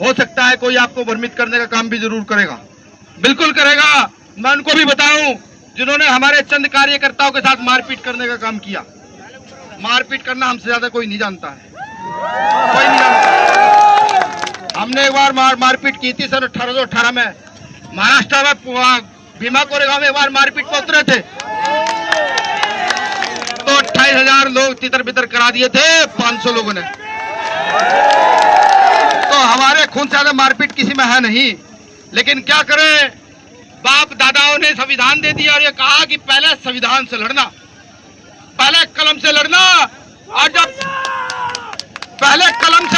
हो सकता है कोई आपको भ्रमित करने का काम भी जरूर करेगा, बिल्कुल करेगा। मैं उनको भी बताऊं जिन्होंने हमारे चंद कार्यकर्ताओं के साथ मारपीट करने का काम किया। मारपीट करना हमसे ज्यादा कोई नहीं जानता है, कोई नहीं जानता। हमने एक बार मारपीट की थी सन 1818 में महाराष्ट्र में भीमा कोरेगांव में एक बार मारपीट पर उतरे थे तो 28,000 लोग तितर बितर करा दिए थे 500 लोगों ने। तो हमारे खून से ज्यादा मारपीट किसी में है नहीं। लेकिन क्या करें, बाप दादाओं ने संविधान दे दिया और ये कहा कि पहले संविधान से लड़ना, पहले कलम से लड़ना, और जब पहले कलम से